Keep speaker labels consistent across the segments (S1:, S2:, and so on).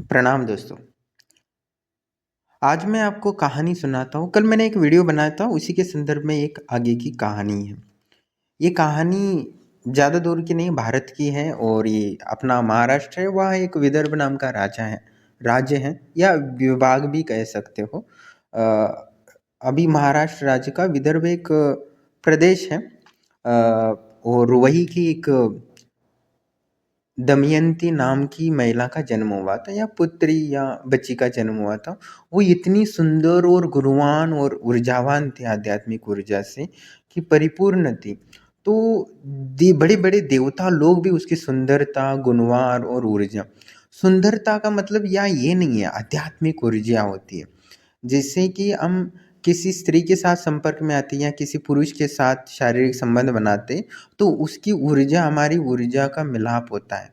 S1: प्रणाम दोस्तों। आज मैं आपको कहानी सुनाता हूँ। कल मैंने एक वीडियो बनाया था, उसी के संदर्भ में एक आगे की कहानी है। ये कहानी ज़्यादा दूर की नहीं, भारत की है और ये अपना महाराष्ट्र है। वहाँ एक विदर्भ नाम का राज्य है या विभाग भी कह सकते हो। अभी महाराष्ट्र राज्य का विदर्भ एक प्रदेश है। और वही की एक दमयंती नाम की महिला का जन्म हुआ था या पुत्री या बच्ची का जन्म हुआ था। वो इतनी सुंदर और गुणवान और ऊर्जावान थी, आध्यात्मिक ऊर्जा से कि परिपूर्ण थी। तो बड़े बड़े देवता लोग भी उसकी सुंदरता, गुणवान और ऊर्जा, सुंदरता का मतलब या ये नहीं है, आध्यात्मिक ऊर्जा होती है। जैसे कि हम किसी स्त्री के साथ संपर्क में आते हैं या किसी पुरुष के साथ शारीरिक संबंध बनाते, तो उसकी ऊर्जा हमारी ऊर्जा का मिलाप होता है।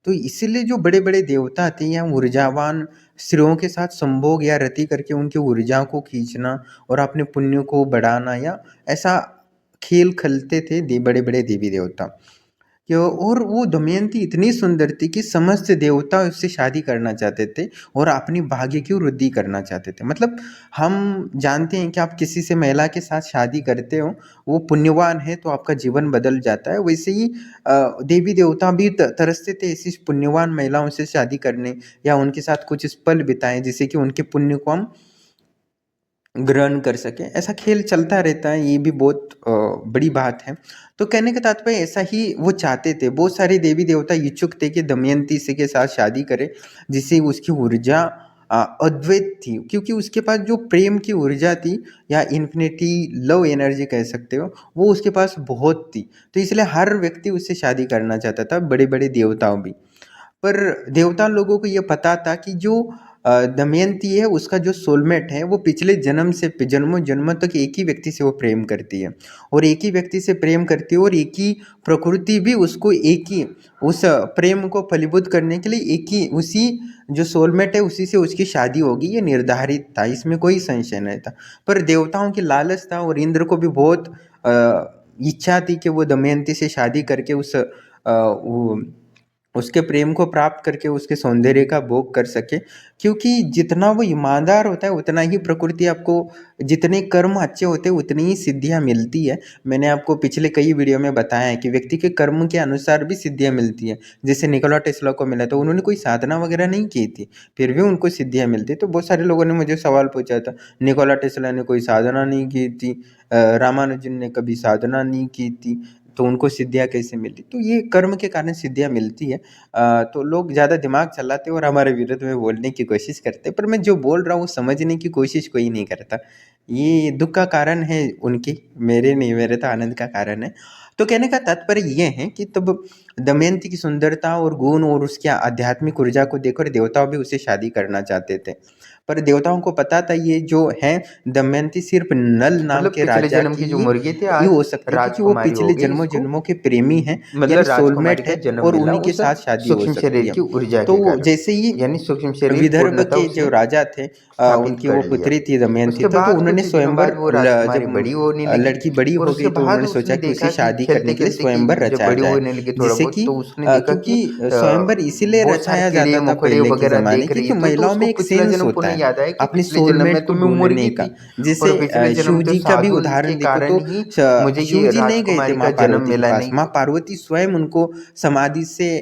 S1: तो इसीलिए जो बड़े बड़े देवता आते हैं, ऊर्जावान स्त्रियों के साथ संभोग या रति करके उनकी ऊर्जा को खींचना और अपने पुण्य को बढ़ाना, या ऐसा खेल खेलते थे बड़े बड़े देवी देवता। और वो दमयंती इतनी सुंदर थी कि समस्त देवता उससे शादी करना चाहते थे और अपनी भाग्य की वृद्धि करना चाहते थे। मतलब हम जानते हैं कि आप किसी से महिला के साथ शादी करते हो, वो पुण्यवान है तो आपका जीवन बदल जाता है। वैसे ही देवी देवता भी तरसते थे ऐसी पुण्यवान महिलाओं से शादी करने या उनके साथ कुछ पल बिताएं, जिससे कि उनके पुण्य को हम ग्रहण कर सकें। ऐसा खेल चलता रहता है, ये भी बहुत बड़ी बात है। तो कहने का तात्पर्य ऐसा ही वो चाहते थे। बहुत सारे देवी देवता इच्छुक थे कि दमयंती से के साथ शादी करे, जिससे उसकी ऊर्जा अद्वैत थी, क्योंकि उसके पास जो प्रेम की ऊर्जा थी या इन्फिनिटी लव एनर्जी कह सकते हो, वो उसके पास बहुत थी। तो इसलिए हर व्यक्ति उससे शादी करना चाहता था, बड़े बड़े देवताओं भी। पर देवता लोगों को ये पता था कि जो दमयंती है, उसका जो सोलमेट है, वो पिछले जन्म से जन्मों जन्मों तक एक ही व्यक्ति से वो प्रेम करती है और एक ही व्यक्ति से प्रेम करती है, और एक ही प्रकृति भी उसको एक ही उस प्रेम को फलीभूत करने के लिए एक ही उसी जो सोलमेट है उसी से उसकी शादी होगी, ये निर्धारित था, इसमें कोई संशय नहीं था। पर देवताओं की लालच था और इंद्र को भी बहुत इच्छा थी कि वो दमयंती से शादी करके उसके प्रेम को प्राप्त करके उसके सौंदर्य का भोग कर सके। क्योंकि जितना वो ईमानदार होता है, उतना ही प्रकृति आपको, जितने कर्म अच्छे होते हैं उतनी ही सिद्धियाँ मिलती है। मैंने आपको पिछले कई वीडियो में बताया है कि व्यक्ति के कर्म के अनुसार भी सिद्धियाँ मिलती है। जैसे निकोला टेस्ला को मिला, तो उन्होंने कोई साधना वगैरह नहीं की थी, फिर भी उनको सिद्धियाँ मिलती। तो बहुत सारे लोगों ने मुझे सवाल पूछा था, निकोला टेस्ला ने कोई साधना नहीं की थी, रामानुजन ने कभी साधना नहीं की थी, तो उनको सिद्धियाँ कैसे मिली? तो ये कर्म के कारण सिद्धियाँ मिलती है। तो लोग ज़्यादा दिमाग चलाते हैं और हमारे विरुद्ध में बोलने की कोशिश करते हैं, पर मैं जो बोल रहा हूँ समझने की कोशिश कोई नहीं करता। ये दुख का कारण है उनकी, मेरे नहीं, मेरे तो आनंद का कारण है। तो कहने का तात्पर्य ये है कि तब दमयंती की सुंदरता और गुण और उसकी आध्यात्मिक ऊर्जा को देखकर देवताओं भी उससे शादी करना चाहते थे। पर देवताओं को पता था ये जो है दमयंती सिर्फ नल नाम
S2: मतलब
S1: के
S2: पिछले
S1: राजा
S2: जन्म
S1: की
S2: की जो मुर्गी थी
S1: ही
S2: आज
S1: हो सकती, क्योंकि वो
S2: राजकुमारी हो
S1: पिछले
S2: गई,
S1: जन्मों
S2: इसको
S1: जन्मों के प्रेमी हैं, यानी
S2: मतलब राजकुमारी
S1: सोलमेट
S2: का
S1: है,
S2: जन्म
S1: और
S2: मिला
S1: उन्हीं के
S2: उस
S1: साथ शादी हो
S2: सूक्ष्म
S1: सकती
S2: शरीर
S1: है।
S2: की ऊर्जा
S1: तो
S2: के कारण,
S1: जैसे ही
S2: यानी सूक्ष्म शरीर
S1: विदर्भ
S2: पूर्णतः
S1: के जो
S2: उसे
S1: राजा थे,
S2: स्थापित
S1: उनकी वो
S2: कर लिया।
S1: पुत्री थी दमयंती,
S2: उसके
S1: तो
S2: बाद
S1: उन्होंने
S2: कुछ ही दिनों
S1: स्वयंवर
S2: बाद वो
S1: जब
S2: राजकुमारी बड़ी होने लगी,
S1: लड़की बड़ी
S2: और
S1: हो
S2: उसके
S1: गई तो
S2: बाद
S1: उन्होंने
S2: उसने
S1: सोचा कि उसे
S2: देखा कि
S1: शादी करने
S2: खेलते
S1: के लिए
S2: खेलते कि
S1: स्वयंवर
S2: जब
S1: रचाया
S2: बड़ी
S1: जाए।
S2: होने लगी थोड़ा
S1: जिससे
S2: बहुत,
S1: कि
S2: तो उसने देखा
S1: क्योंकि
S2: कि
S1: स्वयंवर इसीलिए
S2: बहुत सारे
S1: रचाया
S2: कीड़े
S1: जाता था
S2: मकोड़े
S1: पहले के
S2: वगैरह
S1: ज़माने,
S2: देख रही
S1: क्योंकि
S2: है, तो
S1: महिलाओं
S2: उसको
S1: में एक
S2: पिछला
S1: सेंस
S2: जन्म
S1: होता
S2: पुनः
S1: है
S2: याद आया कि
S1: अपनी
S2: पिछले जन्म में
S1: सोलमेट
S2: तो
S1: को
S2: मैं
S1: ढूँढने
S2: मुर्गी
S1: का।
S2: थी,
S1: जैसे
S2: और पिछले जन्म
S1: शिव
S2: जो
S1: जी का भी
S2: साधु के
S1: उदाहरण देखो,
S2: कारण
S1: तो
S2: ही मुझे
S1: शिव
S2: ये
S1: जी नहीं गए थे
S2: राजकुमारी
S1: माँ
S2: का जन्म
S1: पार्वती के
S2: मिला,
S1: पास,
S2: नहीं
S1: माँ
S2: तो
S1: पार्वती स्वयं उनको समाधि से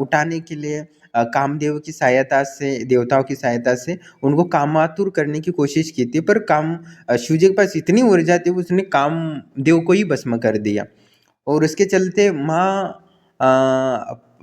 S1: उठाने के लिए कामदेव की सहायता से, देवताओं की सहायता से उनको कामातुर करने की कोशिश की थी। पर शिव जी के पास इतनी ऊर्जा थी, उसने कामदेव को ही भस्म कर दिया। और उसके चलते माँ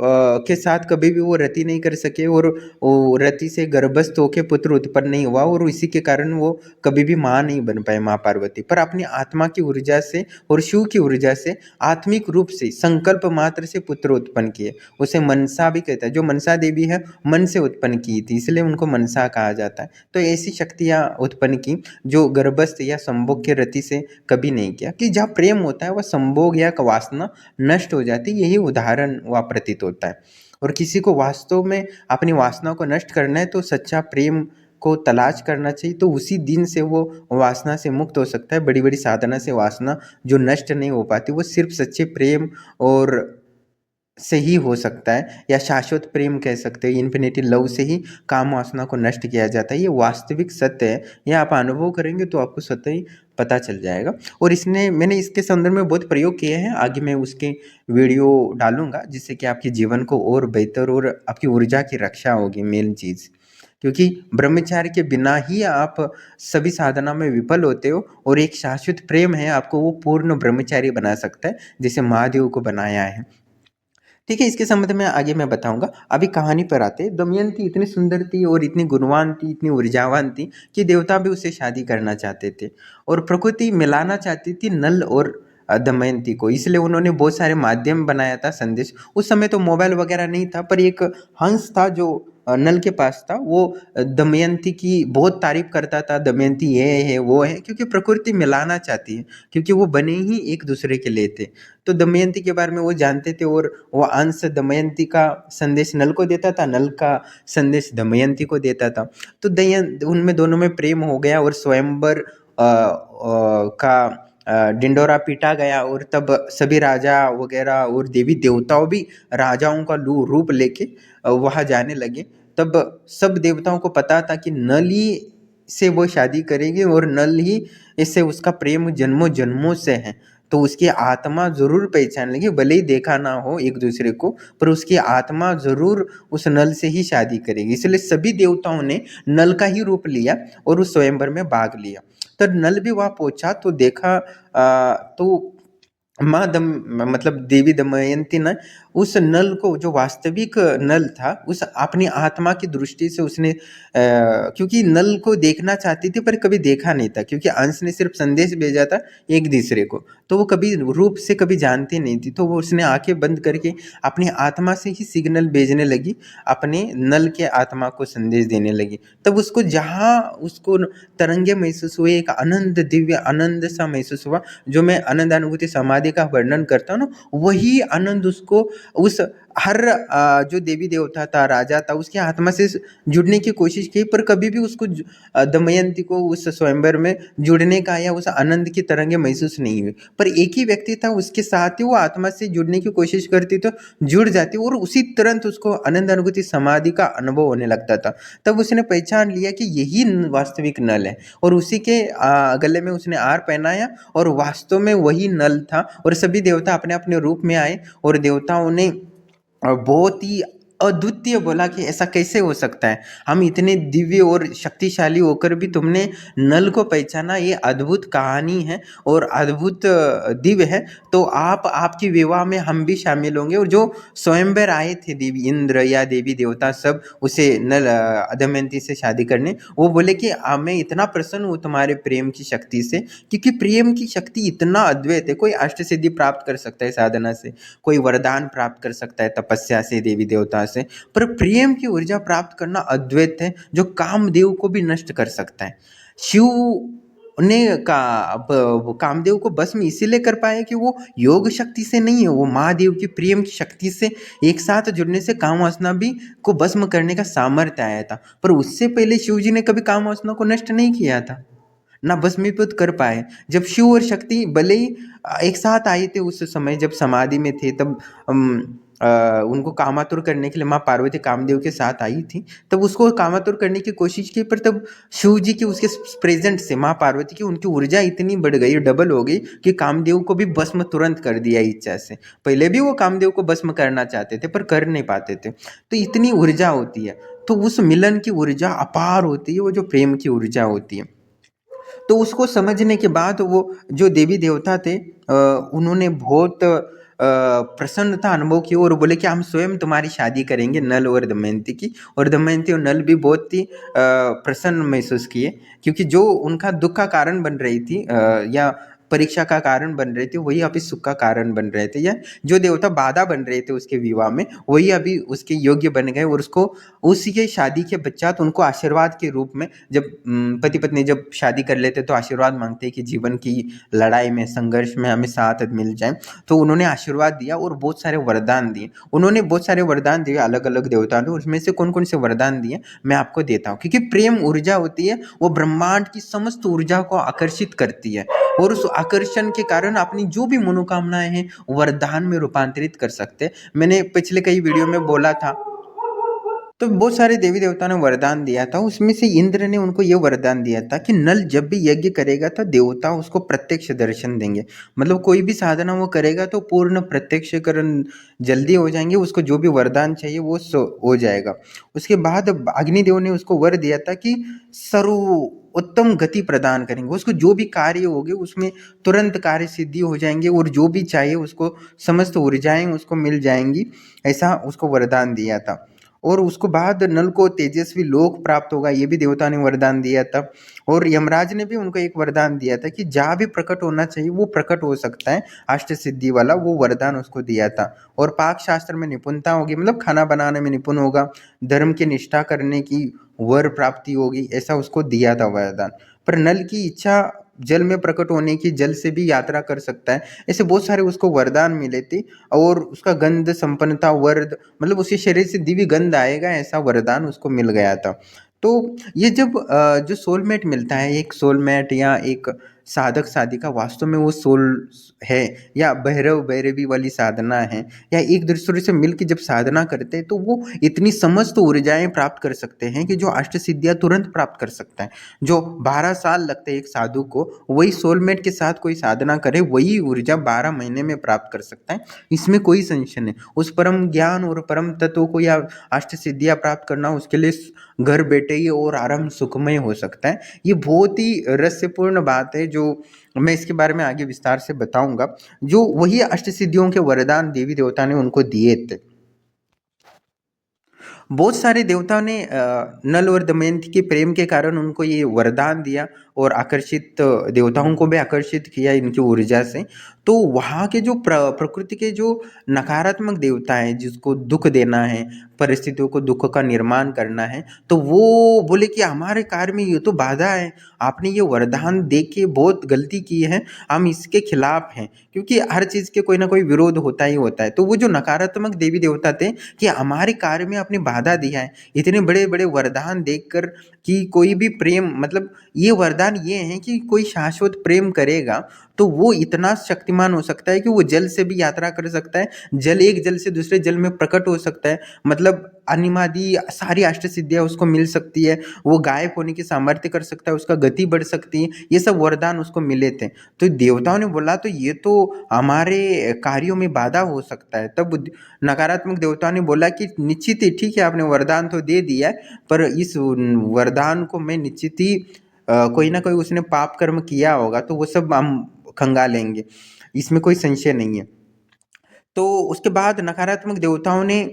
S1: के साथ कभी भी वो रति नहीं कर सके, और वो रति से गर्भस्थ होके पुत्र उत्पन्न नहीं हुआ, और इसी के कारण वो कभी भी माँ नहीं बन पाए, माँ पार्वती। पर अपनी आत्मा की ऊर्जा से और शिव की ऊर्जा से आत्मिक रूप से संकल्प मात्र से पुत्र उत्पन्न किए। उसे मनसा भी कहता है, जो मनसा देवी है मन से उत्पन्न की थी, इसलिए उनको मनसा कहा जाता है। तो ऐसी शक्तियाँ उत्पन्न की जो गर्भस्थ या संभोग के रति से कभी नहीं किया। कि जहाँ प्रेम होता है वह संभोग या वासना नष्ट हो जाती है, यही उदाहरण वह प्रतीत होता है। और किसी को वास्तव में अपनी वासना को नष्ट करना है तो सच्चा प्रेम को तलाश करना चाहिए, तो उसी दिन से वो वासना से मुक्त हो सकता है। बड़ी बड़ी साधना से वासना जो नष्ट नहीं हो पाती, वो सिर्फ सच्चे प्रेम और से ही हो सकता है, या शाश्वत प्रेम कह सकते हैं, इन्फिनिटी लव से ही काम वासना को नष्ट किया जाता है। ये वास्तविक सत्य है, ये आप अनुभव करेंगे तो आपको स्वतः ही पता चल जाएगा। और मैंने इसके संदर्भ में बहुत प्रयोग किए हैं, आगे मैं उसके वीडियो डालूंगा, जिससे कि आपके जीवन को और बेहतर और आपकी ऊर्जा की रक्षा होगी मेन चीज़। क्योंकि ब्रह्मचार्य के बिना ही आप सभी साधना में विफल होते हो, और एक शाश्वत प्रेम है आपको वो पूर्ण ब्रह्मचारी बना सकता है, जैसे महादेव को बनाया है। ठीक है, इसके संबंध में आगे मैं बताऊंगा। अभी कहानी पर आते हैं। दमयंती इतनी सुंदर थी और इतनी गुणवान थी, इतनी ऊर्जावान थी कि देवता भी उससे शादी करना चाहते थे, और प्रकृति मिलाना चाहती थी नल और दमयंती को। इसलिए उन्होंने बहुत सारे माध्यम बनाया था संदेश। उस समय तो मोबाइल वगैरह नहीं था, पर एक हंस था जो नल के पास था, वो दमयंती की बहुत तारीफ करता था, दमयंती ये है वो है, क्योंकि प्रकृति मिलाना चाहती है, क्योंकि वो बने ही एक दूसरे के लिए थे। तो दमयंती के बारे में वो जानते थे, और वो अंश दमयंती का संदेश नल को देता था, नल का संदेश दमयंती को देता था। तो उनमें दोनों में प्रेम हो गया, और स्वयंवर का डिंडोरा पीटा गया, और तब सभी राजा वगैरह और देवी देवताओं भी राजाओं का रूप लेके वहाँ जाने लगे। तब सब देवताओं को पता था कि नल ही से वो शादी करेगी, और नल ही इससे उसका प्रेम जन्मों जन्मों से है। तो उसकी आत्मा जरूर पहचान लेगी, भले ही देखा ना हो एक दूसरे को, पर उसकी आत्मा जरूर उस नल से ही शादी करेगी। इसलिए सभी देवताओं ने नल का ही रूप लिया और उस स्वयंवर में भाग लिया। तो नल भी वहां पहुंचा तो देखा, तो माँ मतलब देवी दमयंती ने उस नल को, जो वास्तविक नल था, उस अपनी आत्मा की दृष्टि से उसने क्योंकि नल को देखना चाहती थी पर कभी देखा नहीं था, क्योंकि अंश ने सिर्फ संदेश भेजा था एक दूसरे को, तो वो कभी रूप से कभी जानती नहीं थी। तो वो उसने आंखें बंद करके अपनी आत्मा से ही सिग्नल भेजने लगी, अपने नल के आत्मा को संदेश देने लगी। तब उसको जहाँ उसको तरंगे महसूस हुए, एक आनंद, दिव्य आनंद सा महसूस हुआ, जो मैं आनंद अनुभूति समाधि का वर्णन करता हूँ ना, वही आनंद उसको उस हर जो देवी देवता था, राजा था, उसकी आत्मा से जुड़ने की कोशिश की, पर कभी भी उसको दमयंती को उस स्वयंवर में जुड़ने का या उस आनंद की तरंगे महसूस नहीं हुई। पर एक ही व्यक्ति था, उसके साथ ही वो आत्मा से जुड़ने की कोशिश करती तो जुड़ जाती, और उसी तुरंत उसको आनंद अनुभूति समाधि का अनुभव होने लगता था। तब उसने पहचान लिया कि यही वास्तविक नल है, और उसी के गले में उसने हार पहनाया, और वास्तव में वही नल था। और सभी देवता अपने अपने रूप में आए, और देवताओं ने बहुत ही अद्वितीय बोला कि ऐसा कैसे हो सकता है, हम इतने दिव्य और शक्तिशाली होकर भी तुमने नल को पहचाना, ये अद्भुत कहानी है और अद्भुत दिव्य है। तो आपकी विवाह में हम भी शामिल होंगे। और जो स्वयंवर आए थे देवी इंद्र या देवी देवता सब उसे नल दमयंती से शादी करने, वो बोले कि मैं इतना प्रसन्न हूँ तुम्हारे प्रेम की शक्ति से, क्योंकि प्रेम की शक्ति इतना अद्वैत है। कोई अष्ट सिद्धि प्राप्त कर सकता है साधना से, कोई वरदान प्राप्त कर सकता है तपस्या से, देवी देवता से, पर प्रेम की ऊर्जा प्राप्त करना अद्वैत है, जो कामदेव को भी नष्ट कर सकता है। शिव ने कामदेव को भस्म इसीलिए कर पाए कि वो योग शक्ति से नहीं है, वो महादेव की प्रेम की शक्ति से एक साथ जुड़ने से काम वासना भी को भस्म करने का सामर्थ्य आया था। पर उससे पहले शिव जी ने कभी काम वासना को नष्ट नहीं किया था, ना भस्मीभूत कर पाए। जब शिव और शक्ति भले ही एक साथ आए थे, उस समय जब समाधि में थे, तब उनको कामातुर करने के लिए माँ पार्वती कामदेव के साथ आई थी, तब उसको कामातुर करने की कोशिश की, पर तब शिव जी की उसके प्रेजेंट से माँ पार्वती की उनकी ऊर्जा इतनी बढ़ गई, डबल हो गई, कि कामदेव को भी भस्म तुरंत कर दिया इच्छा से। पहले भी वो कामदेव को भस्म करना चाहते थे पर कर नहीं पाते थे। तो इतनी ऊर्जा होती है, तो उस मिलन की ऊर्जा अपार होती है, वो जो प्रेम की ऊर्जा होती है। तो उसको समझने के बाद वो जो देवी देवता थे, उन्होंने बहुत प्रसन्नता अनुभव की, और बोले कि हम स्वयं तुम्हारी शादी करेंगे, नल और दमयंती की। और दमयंती और नल भी बहुत ही प्रसन्न महसूस किए, क्योंकि जो उनका दुख का कारण बन रही थी, या परीक्षा का कारण बन रहे थे, वही अभी सुख का कारण बन रहे थे, या जो देवता बाधा बन रहे थे उसके विवाह में, वही अभी उसके योग्य बन गए। और उसको उसी के शादी के पश्चात उनको आशीर्वाद के रूप में, जब पति पत्नी जब शादी कर लेते तो आशीर्वाद मांगते हैं कि जीवन की लड़ाई में, संघर्ष में हमें साथ मिल जाए, तो उन्होंने आशीर्वाद दिया और बहुत सारे वरदान दिए। उन्होंने बहुत सारे वरदान दिए अलग अलग देवताओं ने। उसमें से कौन कौन से वरदान दिए मैं आपको देता हूँ, क्योंकि प्रेम ऊर्जा होती है, वो ब्रह्मांड की समस्त ऊर्जा को आकर्षित करती है, और उस आकर्षण के कारण अपनी जो भी मनोकामनाएं हैं वरदान में रूपांतरित कर सकते हैं। मैंने पिछले कई वीडियो में बोला था। तो बहुत सारे देवी देवताओं ने वरदान दिया था, उसमें से इंद्र ने उनको ये वरदान दिया था कि नल जब भी यज्ञ करेगा तो देवता उसको प्रत्यक्ष दर्शन देंगे। मतलब कोई भी साधना वो करेगा तो पूर्ण प्रत्यक्षकरण जल्दी हो जाएंगे, उसको जो भी वरदान चाहिए वो हो जाएगा। उसके बाद अग्निदेव ने उसको वर दिया था कि सर्वोत्तम गति प्रदान करेंगे, उसको जो भी कार्य होगे उसमें तुरंत कार्य सिद्धि हो जाएंगे और जो भी चाहिए उसको समस्त ऊर्जाएं उसको मिल जाएंगी, ऐसा उसको वरदान दिया था। और उसको बाद नल को तेजस्वी लोक प्राप्त होगा, ये भी देवता ने वरदान दिया था। और यमराज ने भी उनको एक वरदान दिया था कि जहाँ भी प्रकट होना चाहिए वो प्रकट हो सकता है, अष्ट सिद्धि वाला वो वरदान उसको दिया था। और पाक शास्त्र में निपुणता होगी, मतलब खाना बनाने में निपुण होगा, धर्म की निष्ठा करने की वर प्राप्ति होगी, ऐसा उसको दिया था वरदान। पर नल की इच्छा जल में प्रकट होने की, जल से भी यात्रा कर सकता है, ऐसे बहुत सारे उसको वरदान मिले थे। और उसका गंध संपन्नता वर्द, मतलब उसके शरीर से दिव्य गंध आएगा, ऐसा वरदान उसको मिल गया था। तो ये जब जो सोलमेट मिलता है, एक सोलमेट या एक साधक साधिका वास्तव में वो सोल है या भैरव भैरवी वाली साधना है, या एक दूसरे से मिलकर जब साधना करते हैं तो वो इतनी समस्त ऊर्जाएं प्राप्त कर सकते हैं कि जो अष्ट सिद्धियां तुरंत प्राप्त कर सकता है। जो 12 साल लगते हैं एक साधु को, वही सोलमेट के साथ कोई साधना करे वही ऊर्जा 12 महीने में प्राप्त कर सकता है, इसमें कोई संशय नहीं। उस परम ज्ञान और परम तत्व को या अष्ट सिद्धियां प्राप्त करना उसके लिए घर बैठे ही और आराम सुखमय हो सकता है। ये बहुत ही रहस्यपूर्ण बात है, जो मैं इसके बारे में आगे विस्तार से बताऊंगा। जो वही अष्ट सिद्धियों के वरदान देवी देवता ने उनको दिए थे। बहुत सारे देवताओं ने नल और दमयंती के प्रेम के कारण उनको ये वरदान दिया और आकर्षित देवताओं को भी आकर्षित किया इनकी ऊर्जा से। तो वहाँ के जो प्रकृति के जो नकारात्मक देवता हैं, जिसको दुख देना है, परिस्थितियों को दुख का निर्माण करना है, तो वो बोले कि हमारे कार्य में ये तो बाधा है, आपने ये वरदान दे के बहुत गलती की है, हम इसके खिलाफ हैं। क्योंकि हर चीज़ के कोई ना कोई विरोध होता ही होता है। तो वो जो नकारात्मक देवी देवता थे कि हमारे कार्य में आपने बाधा दिया है, इतने बड़े बड़े वरदान देखकर कि कोई भी प्रेम, मतलब ये वरदान ये है कि कोई शाश्वत प्रेम करेगा तो वो इतना शक्तिमान हो सकता है कि वो जल से भी यात्रा कर सकता है, जल एक जल से दूसरे जल में प्रकट हो सकता है, मतलब अनिमादि सारी अष्ट सिद्धियां उसको मिल सकती है, वो गायब होने की सामर्थ्य कर सकता है, उसका गति बढ़ सकती है, ये सब वरदान उसको मिले थे। तो देवताओं ने बोला तो ये तो हमारे कार्यों में बाधा हो सकता है। तब नकारात्मक देवताओं ने बोला कि निश्चित ही ठीक है, आपने वरदान तो दे दिया है, पर इस वरदान को मैं निश्चित ही कोई ना कोई उसने पाप कर्म किया होगा तो वो सब हम खंगालेंगे, इसमें कोई संशय नहीं है। तो उसके बाद नकारात्मक देवताओं ने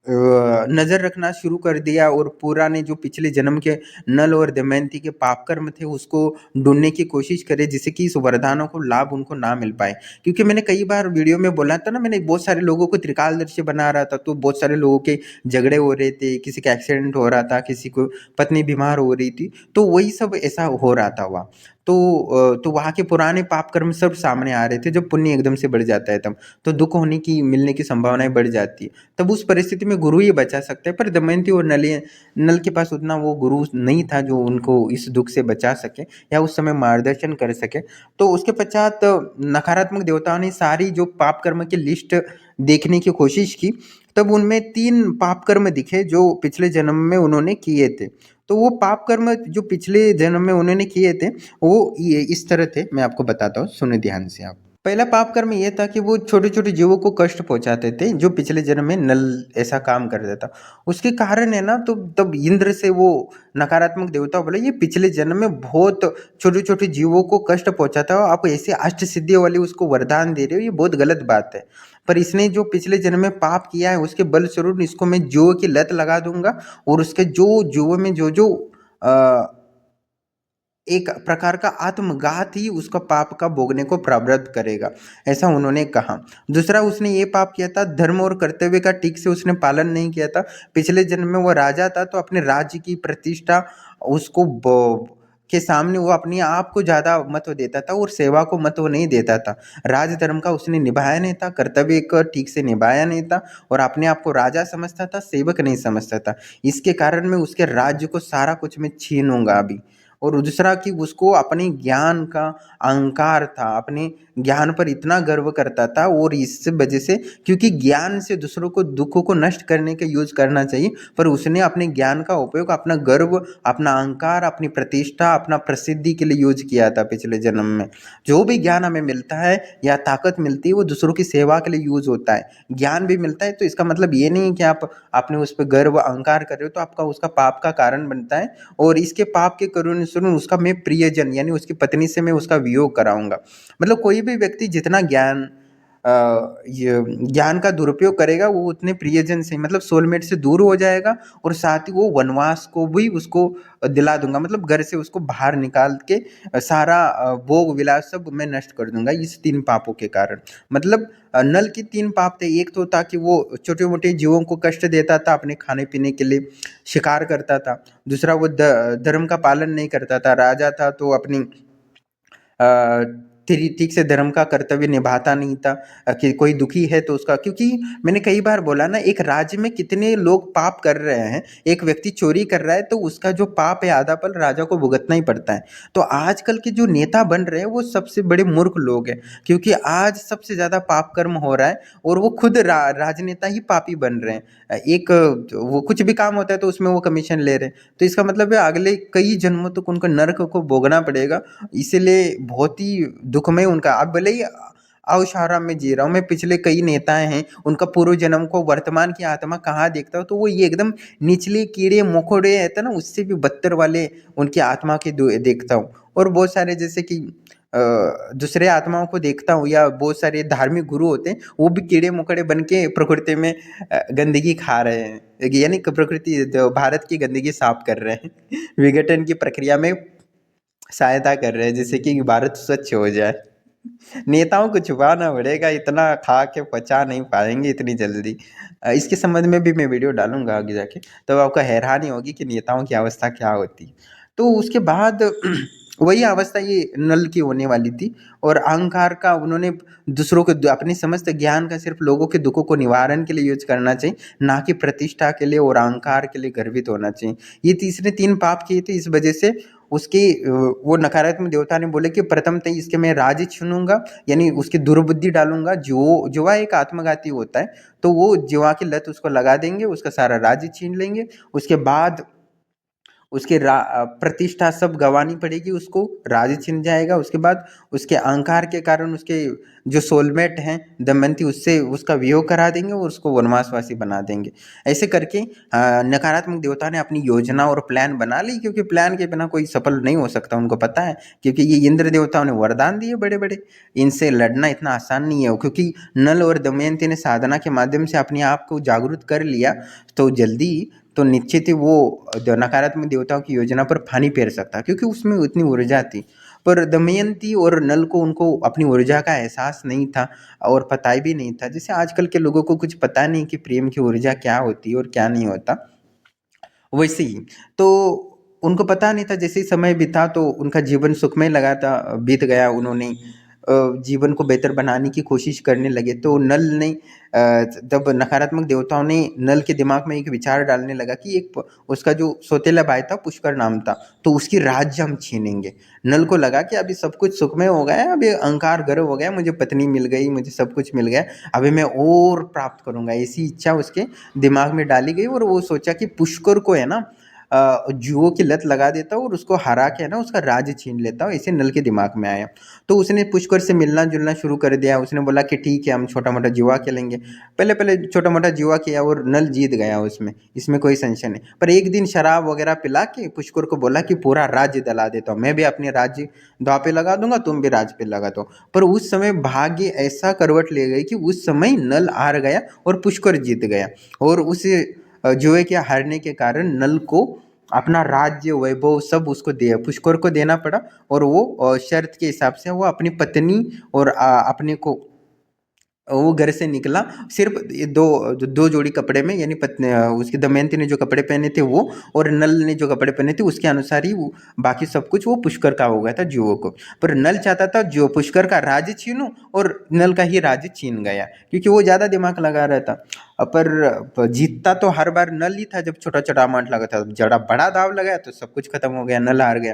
S1: नज़र रखना शुरू कर दिया और पूरा ने जो पिछले जन्म के नल और दमयंती के पाप कर्म थे उसको ढूंढने की कोशिश करे, जिससे कि इस वरदानों को लाभ उनको ना मिल पाए। क्योंकि मैंने कई बार वीडियो में बोला था ना, मैंने बहुत सारे लोगों को त्रिकालदर्शी बना रहा था, तो बहुत सारे लोगों के झगड़े हो रहे थे, किसी का एक्सीडेंट हो रहा था, किसी को पत्नी बीमार हो रही थी, तो वही सब ऐसा हो रहा था वहाँ। तो वहाँ के पुराने पाप कर्म सब सामने आ रहे थे। जब पुण्य एकदम से बढ़ जाता है तब तो दुख होने की, मिलने की संभावनाएं बढ़ जाती है। तब उस परिस्थिति में गुरु ही बचा सकते हैं, पर दमयंती और नल के पास उतना वो गुरु नहीं था जो उनको इस दुख से बचा सके या उस समय मार्गदर्शन कर सके। तो उसके पश्चात नकारात्मक देवताओं ने सारी जो पाप कर्म की लिस्ट देखने की कोशिश की, तब उनमें 3 पाप कर्म दिखे जो पिछले जन्म में उन्होंने किए थे। तो वो पाप कर्म जो पिछले जन्म में उन्होंने किए थे वो ये इस तरह थे, मैं आपको बताता हूँ, सुने ध्यान से आप। पहला पाप कर्म ये था कि वो छोटे छोटे जीवों को कष्ट पहुंचाते थे, जो पिछले जन्म में नल ऐसा काम कर देता। उसके कारण है ना, तो तब इंद्र से वो नकारात्मक देवता बोले ये पिछले जन्म में बहुत छोटे छोटे जीवों को कष्ट पहुंचाता हो, आप ऐसे अष्ट सिद्धियों वाले उसको वरदान दे रहे हो, ये बहुत गलत बात है। पर इसने जो पिछले जन्म में पाप किया है उसके बल स्वरूप इसको मैं जुए की लत लगा दूंगा, और उसके जो जुए में जो जो अ, एक प्रकार का आत्मघात ही उसका पाप का भोगने को प्रवृत्त करेगा, ऐसा उन्होंने कहा। दूसरा, उसने ये पाप किया था, धर्म और कर्तव्य का ठीक से उसने पालन नहीं किया था। पिछले जन्म में वो राजा था, तो अपने राज्य की प्रतिष्ठा उसको के सामने वो अपने आप को ज़्यादा महत्व देता था और सेवा को महत्व नहीं देता था। राज धर्म का उसने निभाया नहीं था, कर्तव्य का ठीक से निभाया नहीं था, और अपने आप को राजा समझता था, सेवक नहीं समझता था। इसके कारण मैं उसके राज्य को सारा कुछ मैं छीनूंगा अभी, और दूसरा कि उसको अपने ज्ञान का अहंकार था, अपने ज्ञान पर इतना गर्व करता था, और इस वजह से, क्योंकि ज्ञान से दूसरों को दुखों को नष्ट करने के यूज करना चाहिए, पर उसने अपने ज्ञान का उपयोग अपना गर्व, अपना अहंकार, अपनी प्रतिष्ठा, अपना प्रसिद्धि के लिए यूज किया था पिछले जन्म में। जो भी ज्ञान हमें मिलता है या ताकत मिलती है वो दूसरों की सेवा के लिए यूज होता है। ज्ञान भी मिलता है तो इसका मतलब ये नहीं कि आप आपने उस पर गर्व अहंकार कर रहे हो तो आपका उसका पाप का कारण बनता है। और इसके पाप के करुण सुन उसका मैं प्रियजन यानी उसकी पत्नी से मैं उसका वियोग कराऊंगा। मतलब कोई भी व्यक्ति जितना ज्ञान ये ज्ञान का दुरुपयोग करेगा वो उतने प्रियजन से मतलब सोलमेट से दूर हो जाएगा, और साथ ही वो वनवास को भी उसको दिला दूंगा, मतलब घर से उसको बाहर निकाल के सारा भोग विलास सब मैं नष्ट कर दूंगा इस 3 पापों के कारण। मतलब नल की 3 पाप थे। एक तो था कि वो छोटे मोटे जीवों को कष्ट देता था, अपने खाने पीने के लिए शिकार करता था। दूसरा वो धर्म का पालन नहीं करता था, राजा था तो अपनी ठीक से धर्म का कर्तव्य निभाता नहीं था। कि कोई दुखी है तो उसका, क्योंकि मैंने कई बार बोला ना, एक राज्य में कितने लोग पाप कर रहे हैं। एक व्यक्ति चोरी कर रहा है तो उसका जो पाप है आधा पल राजा को भुगतना ही पड़ता है। तो आजकल के जो नेता बन रहे हैं वो सबसे बड़े मूर्ख लोग हैं, क्योंकि आज सबसे ज्यादा पाप कर्म हो रहा है और वो खुद राजनेता ही पापी बन रहे हैं। एक वो कुछ भी काम होता है तो उसमें वो कमीशन ले रहे हैं, तो इसका मतलब है अगले कई जन्मों तक उनको नरक को भोगना पड़ेगा। इसीलिए बहुत ही दुखमय उनका, अब भले ही औशारा में जी रहा हूँ मैं, पिछले कई नेताएं हैं उनका पूर्व जन्म को वर्तमान की आत्मा कहाँ देखता हूँ तो वो ये एकदम निचले कीड़े मकोड़े रहते ना उससे भी बदतर वाले उनकी आत्मा के देखता हूँ। और बहुत सारे जैसे कि दूसरे आत्माओं को देखता हूँ, या बहुत सारे धार्मिक गुरु होते हैं वो भी कीड़े मकोड़े बन के प्रकृति में गंदगी खा रहे हैं, यानी कि प्रकृति भारत की गंदगी साफ कर रहे हैं विघटन की प्रक्रिया में सहायता कर रहे हैं जिससे कि भारत स्वच्छ हो जाए। नेताओं को छुपाना पड़ेगा, इतना खा के पचा नहीं पाएंगे इतनी जल्दी। इसके संबंध में भी मैं वीडियो डालूंगा आगे जाके, तब आपको हैरानी होगी कि नेताओं की अवस्था क्या होती है। तो उसके बाद वही अवस्था ये नल की होने वाली थी, और अहंकार का उन्होंने दूसरों को अपने समस्त ज्ञान का सिर्फ लोगों के दुखों को निवारण के लिए यूज करना चाहिए, ना कि प्रतिष्ठा के लिए और अहंकार के लिए गर्वित होना चाहिए। ये तीसरे 3 पाप किए थे, इस वजह से उसकी वो नकारात्मक देवता ने बोले कि प्रथम तय इसके मैं राज्य छीनूंगा, यानी उसकी दुर्बुद्धि डालूंगा। जो जुआ एक आत्मघाती होता है, तो वो जुआ की लत उसको लगा देंगे, उसका सारा राज्य छीन लेंगे। उसके बाद उसके प्रतिष्ठा सब गंवानी पड़ेगी, उसको राज्य छिन जाएगा। उसके बाद उसके अहंकार के कारण उसके जो सोलमेट हैं दमयंती उससे उसका वियोग करा देंगे और उसको वनवासवासी बना देंगे। ऐसे करके नकारात्मक देवता ने अपनी योजना और प्लान बना ली, क्योंकि प्लान के बिना कोई सफल नहीं हो सकता उनको पता है, क्योंकि ये इंद्र देवताओं ने वरदान दिए बड़े बड़े, इनसे लड़ना इतना आसान नहीं है। क्योंकि नल और दमयंती ने साधना के माध्यम से अपने आप को जागरूक कर लिया, तो जल्दी तो निश्चित ही वो नकारात्मक देवताओं की योजना पर पानी फेर सकता, क्योंकि उसमें उतनी ऊर्जा थी। पर दमयंती और नल को उनको अपनी ऊर्जा का एहसास नहीं था और पता भी नहीं था, जैसे आजकल के लोगों को कुछ पता नहीं कि प्रेम की ऊर्जा क्या होती है और क्या नहीं होता, वैसे ही तो उनको पता नहीं था। जैसे ही समय बीता तो उनका जीवन सुखमय लगा था, बीत गया। उन्होंने जीवन को बेहतर बनाने की कोशिश करने लगे, तो नल ने तब नकारात्मक देवताओं ने नल के दिमाग में एक विचार डालने लगा कि एक उसका जो सौतेला भाई था पुष्कर नाम था, तो उसकी राज्य हम छीनेंगे। नल को लगा कि अभी सब कुछ सुखमय हो गया है, अभी अहंकार गर्व हो गया, मुझे पत्नी मिल गई, मुझे सब कुछ मिल गया, अभी मैं और प्राप्त करूंगा, ऐसी इच्छा उसके दिमाग में डाली गई। और वो सोचा कि पुष्कर को है ना जुओं की लत लगा देता हूँ और उसको हरा के है ना उसका राज्य छीन लेता हूँ, ऐसे नल के दिमाग में आया। तो उसने पुष्कर से मिलना जुलना शुरू कर दिया। उसने बोला कि ठीक है हम छोटा मोटा जुआ खेलेंगे। पहले पहले छोटा मोटा जुआ किया और नल जीत गया उसमें, इसमें कोई संशय नहीं। पर एक दिन शराब वगैरह पिला के पुष्कर को बोला कि पूरा राज्य दिला देता हूँ, मैं भी अपने राज्य दांव पे लगा दूंगा, तुम भी राज्य पे लगा दो। पर उस समय भाग्य ऐसा करवट ले गई कि उस समय नल हार गया और पुष्कर जीत गया। और उस जुए के हारने के कारण नल को अपना राज्य वैभव सब उसको दे पुष्कर को देना पड़ा। और वो शर्त के हिसाब से वो अपनी पत्नी और अपने को वो घर से निकला सिर्फ ये दो जोड़ी कपड़े में, यानी पत्नी उसकी दमयंती ने जो कपड़े पहने थे वो, और नल ने जो कपड़े पहने थे उसके अनुसार ही वो बाकी सब कुछ वो पुष्कर का हो गया था जुओं को। पर नल चाहता था जो पुष्कर का राज्य छीनूं, और नल का ही राज्य छीन गया क्योंकि वो ज़्यादा दिमाग लगा रहा था। पर जीतता तो हर बार नल ही था। जब छोटा छोटा अमाउंट लगा था, जरा बड़ा दाव लगाया तो सब कुछ खत्म हो गया, नल हार गया।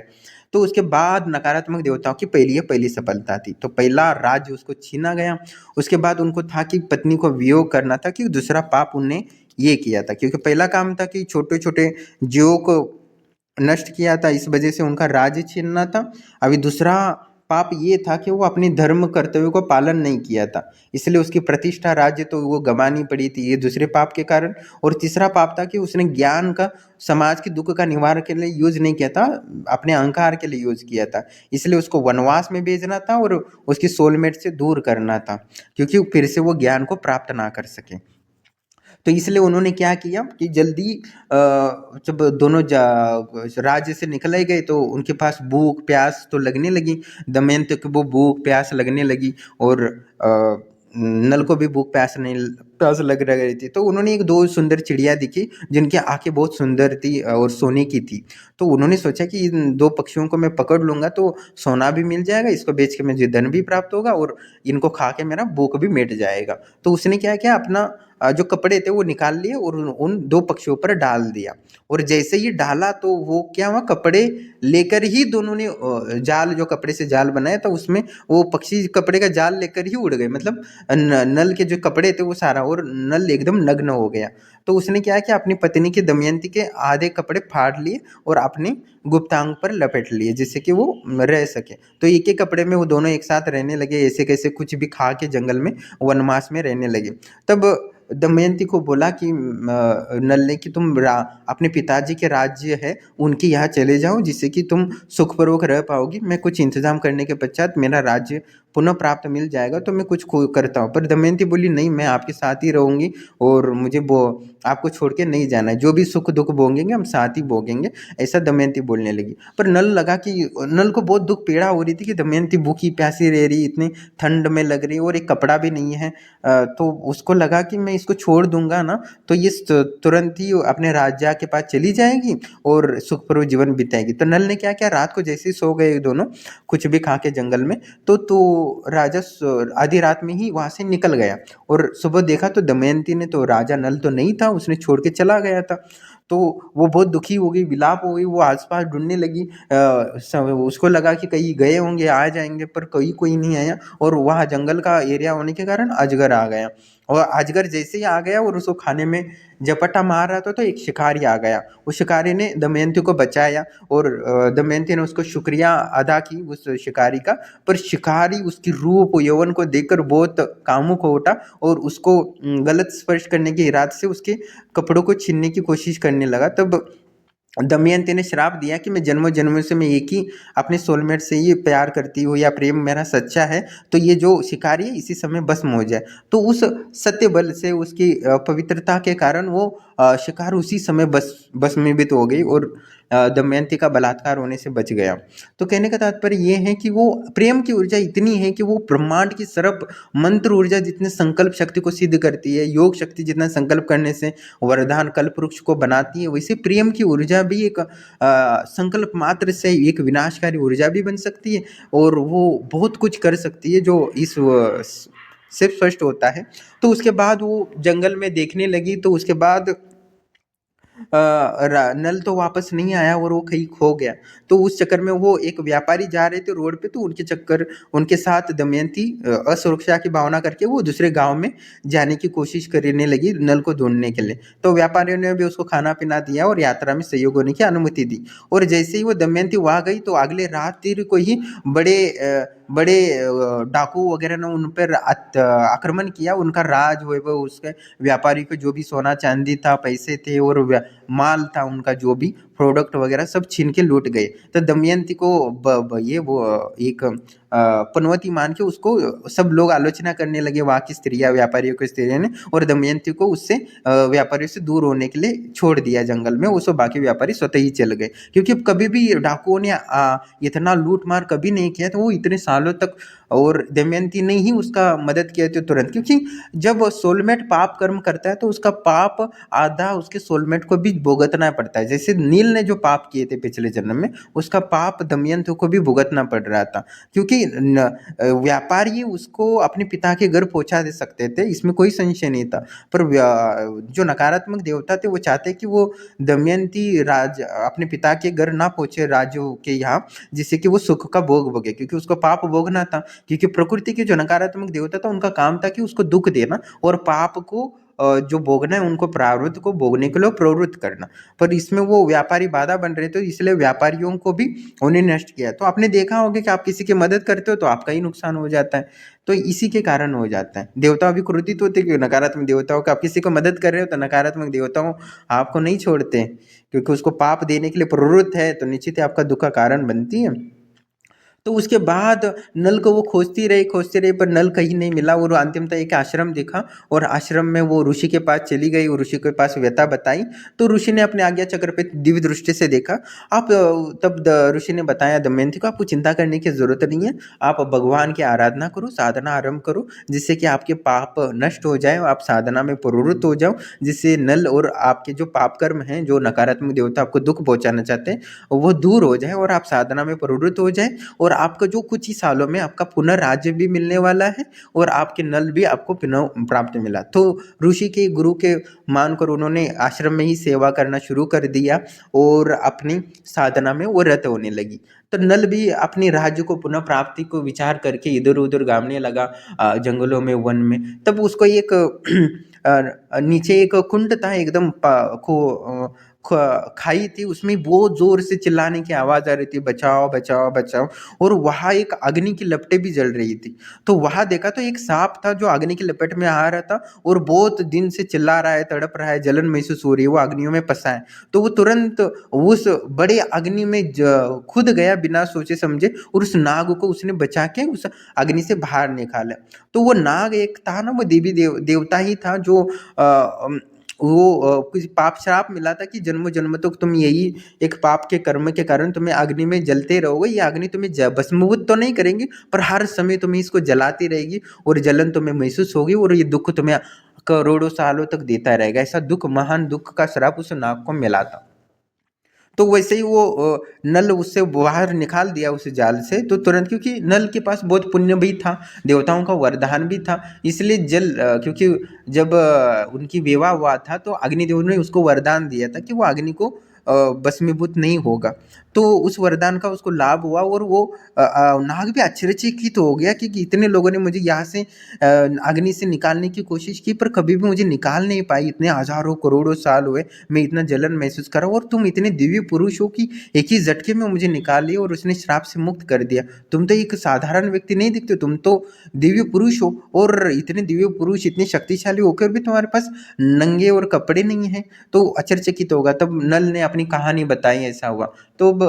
S1: तो उसके बाद नकारात्मक देवताओं की पहली सफलता थी, तो पहला राज्य उसको छीना गया। उसके बाद उनको था कि पत्नी को वियोग करना था, कि दूसरा पाप उनने ये किया था, क्योंकि पहला काम था कि छोटे छोटे जीवों को नष्ट किया था, इस वजह से उनका राज्य छीनना था। अभी दूसरा पाप ये था कि वो अपनी धर्म कर्तव्य को पालन नहीं किया था, इसलिए उसकी प्रतिष्ठा राज्य तो वो गंवानी पड़ी थी, ये दूसरे पाप के कारण। और तीसरा पाप था कि उसने ज्ञान का समाज के दुख का निवारण के लिए यूज नहीं किया था, अपने अहंकार के लिए यूज किया था। इसलिए उसको वनवास में भेजना था और उसकी सोलमेट से दूर करना था, क्योंकि फिर से वो ज्ञान को प्राप्त ना कर सके। तो इसलिए उन्होंने क्या किया कि जल्दी जब दोनों राज्य से निकल गए तो उनके पास भूख प्यास तो लगने लगी। दमयंती को वो भूख प्यास लगने लगी, और नल को भी भूख प्यास लग रही थी। तो उन्होंने एक दो सुंदर चिड़िया दिखी जिनकी आंखें बहुत सुंदर थी और सोने की थी। तो उन्होंने सोचा कि इन दो पक्षियों को मैं पकड़ लूंगा तो सोना भी मिल जाएगा, इसको बेच के मुझे धन भी प्राप्त होगा, और इनको खा के मेरा भूख भी मिट जाएगा। तो उसने क्या किया, अपना जो कपड़े थे वो निकाल लिए और उन दो पक्षियों पर डाल दिया। और जैसे ही डाला तो वो क्या हुआ, कपड़े लेकर ही दोनों ने जाल, जो कपड़े से जाल बनाया था उसमें वो पक्षी कपड़े का जाल लेकर ही उड़ गए। मतलब नल के जो कपड़े थे वो सारा, और नल एकदम नग्न हो गया। तो उसने क्या किया, अपनी पत्नी के दमयंती के आधे कपड़े फाड़ लिए और अपने गुप्तांग पर लपेट लिए, जिससे कि वो रह सके। तो एक एक कपड़े में वो दोनों एक साथ रहने लगे, ऐसे कैसे कुछ भी खा के जंगल में वनवास में रहने लगे। तब दमयंती को बोला कि नल ने कि तुम अपने पिताजी के राज्य है उनके यहाँ चले जाओ, जिससे कि तुम सुखपूर्वक रह पाओगी। मैं कुछ इंतजाम करने के पश्चात मेरा राज्य पुनः प्राप्त मिल जाएगा तो मैं कुछ करता हूँ। पर दमयंती बोली नहीं, मैं आपके साथ ही रहूंगी और मुझे वो आपको छोड़ के नहीं जाना है, जो भी सुख दुख भोगेंगे हम साथ ही भोगेंगे, ऐसा दमयंती बोलने लगी। पर नल को बहुत दुख पीड़ा हो रही थी कि दमयंती भूखी प्यासी रह रही, इतनी ठंड में लग रही, और एक कपड़ा भी नहीं है। तो उसको लगा कि मैं इसको छोड़ दूंगा ना तो ये तुरंत ही अपने राजा के पास चली जाएगी और सुखपूर्वक जीवन बिताएगी। तो नल ने क्या किया, रात को जैसे ही सो गए दोनों कुछ भी खा के जंगल में, तो राजा आधी रात में ही वहां से निकल गया। और सुबह देखा तो दमयंती ने, तो राजा नल तो नहीं था, उसने छोड़ के चला गया था। तो वो बहुत दुखी हो गई, विलाप हो गई, वो आसपास ढूंढने लगी। उसको लगा कि कहीं गए होंगे, आ जाएंगे, पर कोई नहीं आया। और वहाँ जंगल का एरिया होने के कारण अजगर आ गया, और अजगर जैसे ही आ गया और उसको खाने में झपट्टा मार रहा था तो एक शिकारी आ गया। उस शिकारी ने दमयंती को बचाया, और दमयंती ने उसको शुक्रिया अदा की उस शिकारी का। पर शिकारी उसकी रूप यौवन को देखकर बहुत कामुक हो उठा और उसको गलत स्पर्श करने के इरादे से उसके कपड़ों को छीनने की कोशिश करने लगा। तब दमयंती ने श्राप दिया कि मैं जन्मों जन्मों से मैं एक ही अपने सोलमेट से ही प्यार करती हूँ, या प्रेम मेरा सच्चा है, तो ये जो शिकारी है इसी समय भस्म हो जाए। तो उस सत्य बल से, उसकी पवित्रता के कारण वो शिकार उसी समय भस्मीभूत हो गई, और दमयंती का बलात्कार होने से बच गया। तो कहने का तात्पर्य ये है कि वो प्रेम की ऊर्जा इतनी है कि वो ब्रह्मांड की सर्प मंत्र ऊर्जा जितने संकल्प शक्ति को सिद्ध करती है, योग शक्ति जितना संकल्प करने से वरदान कल्प वृक्ष को बनाती है, वैसे प्रेम की ऊर्जा भी एक संकल्प मात्र से एक विनाशकारी ऊर्जा भी बन सकती है, और वो बहुत कुछ कर सकती है, जो इस से स्पष्ट होता है। तो उसके बाद वो जंगल में देखने लगी, तो उसके बाद नल तो वापस नहीं आया और वो कहीं खो गया। तो उस चक्कर में वो एक व्यापारी जा रहे थे रोड पे, तो उनके साथ दमयंती असुरक्षा की भावना करके वो दूसरे गांव में जाने की कोशिश करने लगी नल को ढूंढने के लिए। तो व्यापारियों ने भी उसको खाना पीना दिया और यात्रा में सहयोग होने की अनुमति दी। और जैसे ही वो दमयंती वहां गई तो अगले रात्रि को ही बड़े डाकू वगैरह ने उन पर आक्रमण किया। उनका राज वैभव, उसके व्यापारी को जो भी सोना चांदी था, पैसे थे और माल था, उनका जो भी प्रोडक्ट वगैरह सब छीन के लूट गए। तो दमयंती को ये वो एक पनौती मान के उसको सब लोग आलोचना करने लगे, वहाँ की स्त्रियाँ, व्यापारियों की स्त्रियों ने, और दमयंती को उससे व्यापारियों से दूर होने के लिए छोड़ दिया जंगल में। उसको बाकी व्यापारी स्वतः ही चल गए, क्योंकि कभी भी डाकुओं ने इतना लूट मार कभी नहीं किया था वो इतने सालों तक। और दमयंती ने ही उसका मदद किया था तुरंत, क्योंकि जब सोलमेट पाप कर्म करता है तो उसका पाप आधा उसके सोलमेट को भी भुगतना पड़ता है। जैसे नील ने जो पाप किए थे पिछले जन्म में, उसका पाप दमयंती को भी भुगतना पड़ रहा था, क्योंकि व्यापारी उसको अपने पिता के घर पहुंचा दे सकते थे, इसमें कोई संशय नहीं था। पर जो नकारात्मक देवता थे वो चाहते कि वो दमयंती राज अपने पिता के घर ना पहुंचे, राजू के यहाँ, जिससे कि वो सुख का भोग भोगे, क्योंकि उसको पाप भोगना था। क्योंकि प्रकृति के जो नकारात्मक देवता था उनका काम था कि उसको दुख देना और पाप को जो भोगना है उनको प्रारब्ध को भोगने के लिए प्रवृत्त करना। पर इसमें वो व्यापारी बाधा बन रहे थे, इसलिए व्यापारियों को भी उन्हें नष्ट किया। तो आपने देखा होगा कि आप किसी की मदद करते हो तो आपका ही नुकसान हो जाता है, तो इसी के कारण हो जाता है। देवता भी क्रोधित होते कि नकारात्मक देवताओं का, आप किसी को मदद कर रहे हो तो नकारात्मक देवताओं आपको नहीं छोड़ते, क्योंकि उसको पाप देने के लिए प्रवृत्त है, तो निश्चित ही आपका दुख का कारण बनती है। तो उसके बाद नल को वो खोजती रही, पर नल कहीं नहीं मिला और अंतिमतः एक आश्रम दिखा, और आश्रम में वो ऋषि के पास चली गई और ऋषि के पास व्यथा बताई। तो ऋषि ने अपने आज्ञा चक्र पे दिव्य दृष्टि से देखा। आप तब ऋषि ने बताया दमयंती को, आपको चिंता करने की जरूरत नहीं है, आप भगवान की आराधना करो, साधना आरंभ करो, जिससे कि आपके पाप नष्ट हो जाए, आप साधना में प्रवृत्त हो जाओ, जिससे नल और आपके जो पाप कर्म हैं, जो नकारात्मक देवता आपको दुख पहुंचाना चाहते हैं, वो दूर हो जाए और आप साधना में प्रवृत्त हो जाए, और आपका जो कुछ ही सालों में आपका पुनर्राज्य भी मिलने वाला है और आपके नल भी आपको पुनः प्राप्त मिला। तो ऋषि के गुरु के मानकर उन्होंने आश्रम में ही सेवा करना शुरू कर दिया और अपनी साधना में वो रत होने लगी। तो नल भी अपनी राज्य को पुनः प्राप्ति को विचार करके इधर उधर गामने लगा, जंगलों में, वन में। तब उसको एक नीचे एक कुंड था, एकदम खाई थी, उसमें बहुत जोर से चिल्लाने की आवाज आ रही थी, बचाओ बचाओ बचाओ, और वहां एक अग्नि की लपटें भी जल रही थी। तो वहां देखा तो एक सांप था जो अग्नि की लपेट में आ रहा था और बहुत दिन से चिल्ला रहा है, तड़प रहा है, जलन महसूस हो रही है, वो अग्नियों में फंसा है। तो वो तुरंत उस बड़े अग्नि में खुद गया बिना सोचे समझे, और उस नाग को उसने बचा के उस अग्नि से बाहर निकाला। तो वो नाग एक था ना, वो देवी देवता ही था, जो कुछ पाप श्राप मिला था कि जन्मों जन्म तक तुम यही एक पाप के कर्म के कारण तुम्हें अग्नि में जलते रहोगे। ये अग्नि तुम्हें भस्मीभूत तो नहीं करेंगी, पर हर समय तुम्हें इसको जलाती रहेगी और जलन तुम्हें महसूस होगी, और ये दुख तुम्हें करोड़ों सालों तक देता रहेगा। ऐसा दुख, महान दुख का श्राप उस नाग को मिला था। तो वैसे ही वो नल उससे बाहर निकाल दिया उस जाल से, तो तुरंत, क्योंकि नल के पास बहुत पुण्य भी था, देवताओं का वरदान भी था, इसलिए क्योंकि जब उनकी विवाह हुआ था तो अग्निदेव ने उसको वरदान दिया था कि वो अग्नि को भस्मीभूत नहीं होगा। तो उस वरदान का उसको लाभ हुआ, और वो नाग भी आश्चर्यचकित हो गया कि इतने लोगों ने मुझे यहाँ से अग्नि से निकालने की कोशिश की, पर कभी भी मुझे निकाल नहीं पाई, इतने हजारों करोड़ों साल हुए, मैं इतना जलन महसूस कर रहा हूँ, और तुम इतने दिव्य पुरुष हो कि एक ही झटके में मुझे निकाल लिया और उसने श्राप से मुक्त कर दिया। तुम तो एक साधारण व्यक्ति नहीं दिखते, तुम तो दिव्य पुरुष हो, और इतने दिव्य पुरुष, इतने शक्तिशाली होकर भी तुम्हारे पास नंगे और कपड़े नहीं है, तो आश्चर्यचकित होगा। तब नल ने अपनी कहानी बताई, ऐसा हुआ। तो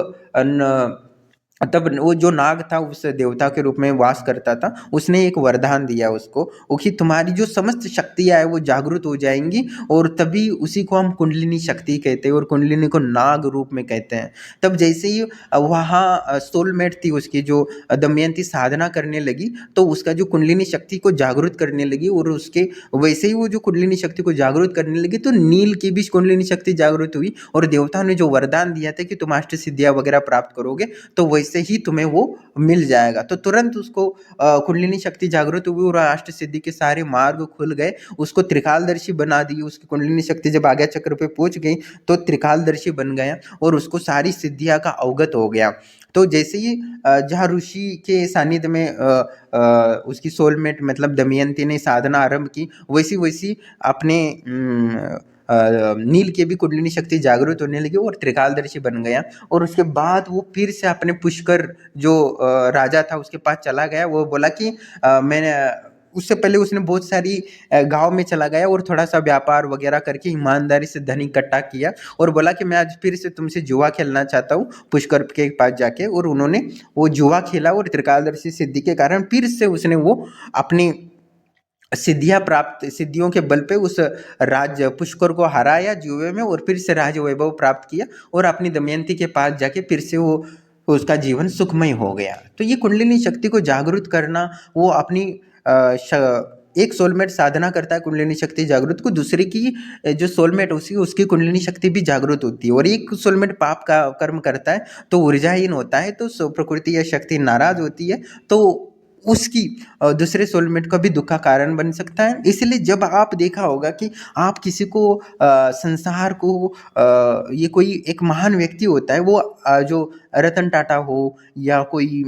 S1: तब वो जो नाग था उस देवता के रूप में वास करता था, उसने एक वरदान दिया उसको, वो कि तुम्हारी जो समस्त शक्तियाँ है वो जागृत हो जाएंगी, और तभी उसी को हम कुंडलिनी शक्ति कहते हैं, और कुंडलिनी को नाग रूप में कहते हैं। तब जैसे ही वहाँ सोलमेट थी उसकी, जो दमयंती साधना करने लगी, तो उसका जो कुंडलिनी शक्ति को जागृत करने लगी, और उसके वैसे ही वो जो कुंडलिनी शक्ति को जागृत करने लगी, तो नील की भी कुंडलिनी शक्ति जागृत हुई, और देवताओं ने जो वरदान दिया था कि तुम अष्ट सिद्धियां वगैरह प्राप्त करोगे तो वैसे ही तुम्हें वो मिल जाएगा। तो तुरंत उसको कुंडलिनी शक्ति जागृत हुई और अष्ट सिद्धि के सारे मार्ग खुल गए, उसको त्रिकालदर्शी बना दी। उसकी कुंडलिनी शक्ति जब आज्ञा चक्र पे पहुंच गई तो त्रिकालदर्शी बन गया, और उसको सारी सिद्धियां का अवगत हो गया। तो जैसे ही जहाँ ऋषि के सानिध्य में उसकी सोलमेट मतलब दमयंती ने साधना आरंभ की, वैसी वैसी अपने नील की भी कुंडलिनी शक्ति जागृत होने लगी और त्रिकालदर्शी बन गया। और उसके बाद वो फिर से अपने पुष्कर जो राजा था उसके पास चला गया। वो बोला कि मैंने उससे पहले उसने बहुत सारी गांव में चला गया और थोड़ा सा व्यापार वगैरह करके ईमानदारी से धन इकट्ठा किया, और बोला कि मैं आज फिर से तुमसे जुआ खेलना चाहता हूँ पुष्कर के पास जाके। और उन्होंने वो जुआ खेला, और त्रिकालदर्शी सिद्धि के कारण फिर से उसने वो अपनी सिद्धियों के बल पे उस राज्य पुष्कर को हराया जुए में, और फिर से राज वैभव प्राप्त किया, और अपनी दमयंती के पास जाके फिर से वो उसका जीवन सुखमय हो गया। तो ये कुंडलिनी शक्ति को जागृत करना, वो अपनी एक सोलमेट साधना करता है कुंडलिनी शक्ति जागृत को, दूसरे की जो सोलमेट उसकी कुंडलिनी शक्ति भी जागृत होती है। और एक सोलमेट पाप का कर्म करता है तो ऊर्जाहीन होता है, तो प्रकृति या शक्ति नाराज होती है, तो उसकी दूसरे सोलमेट का भी दुख का कारण बन सकता है। इसलिए जब आप देखा होगा कि आप किसी को संसार को ये कोई एक महान व्यक्ति होता है, वो जो रतन टाटा हो या कोई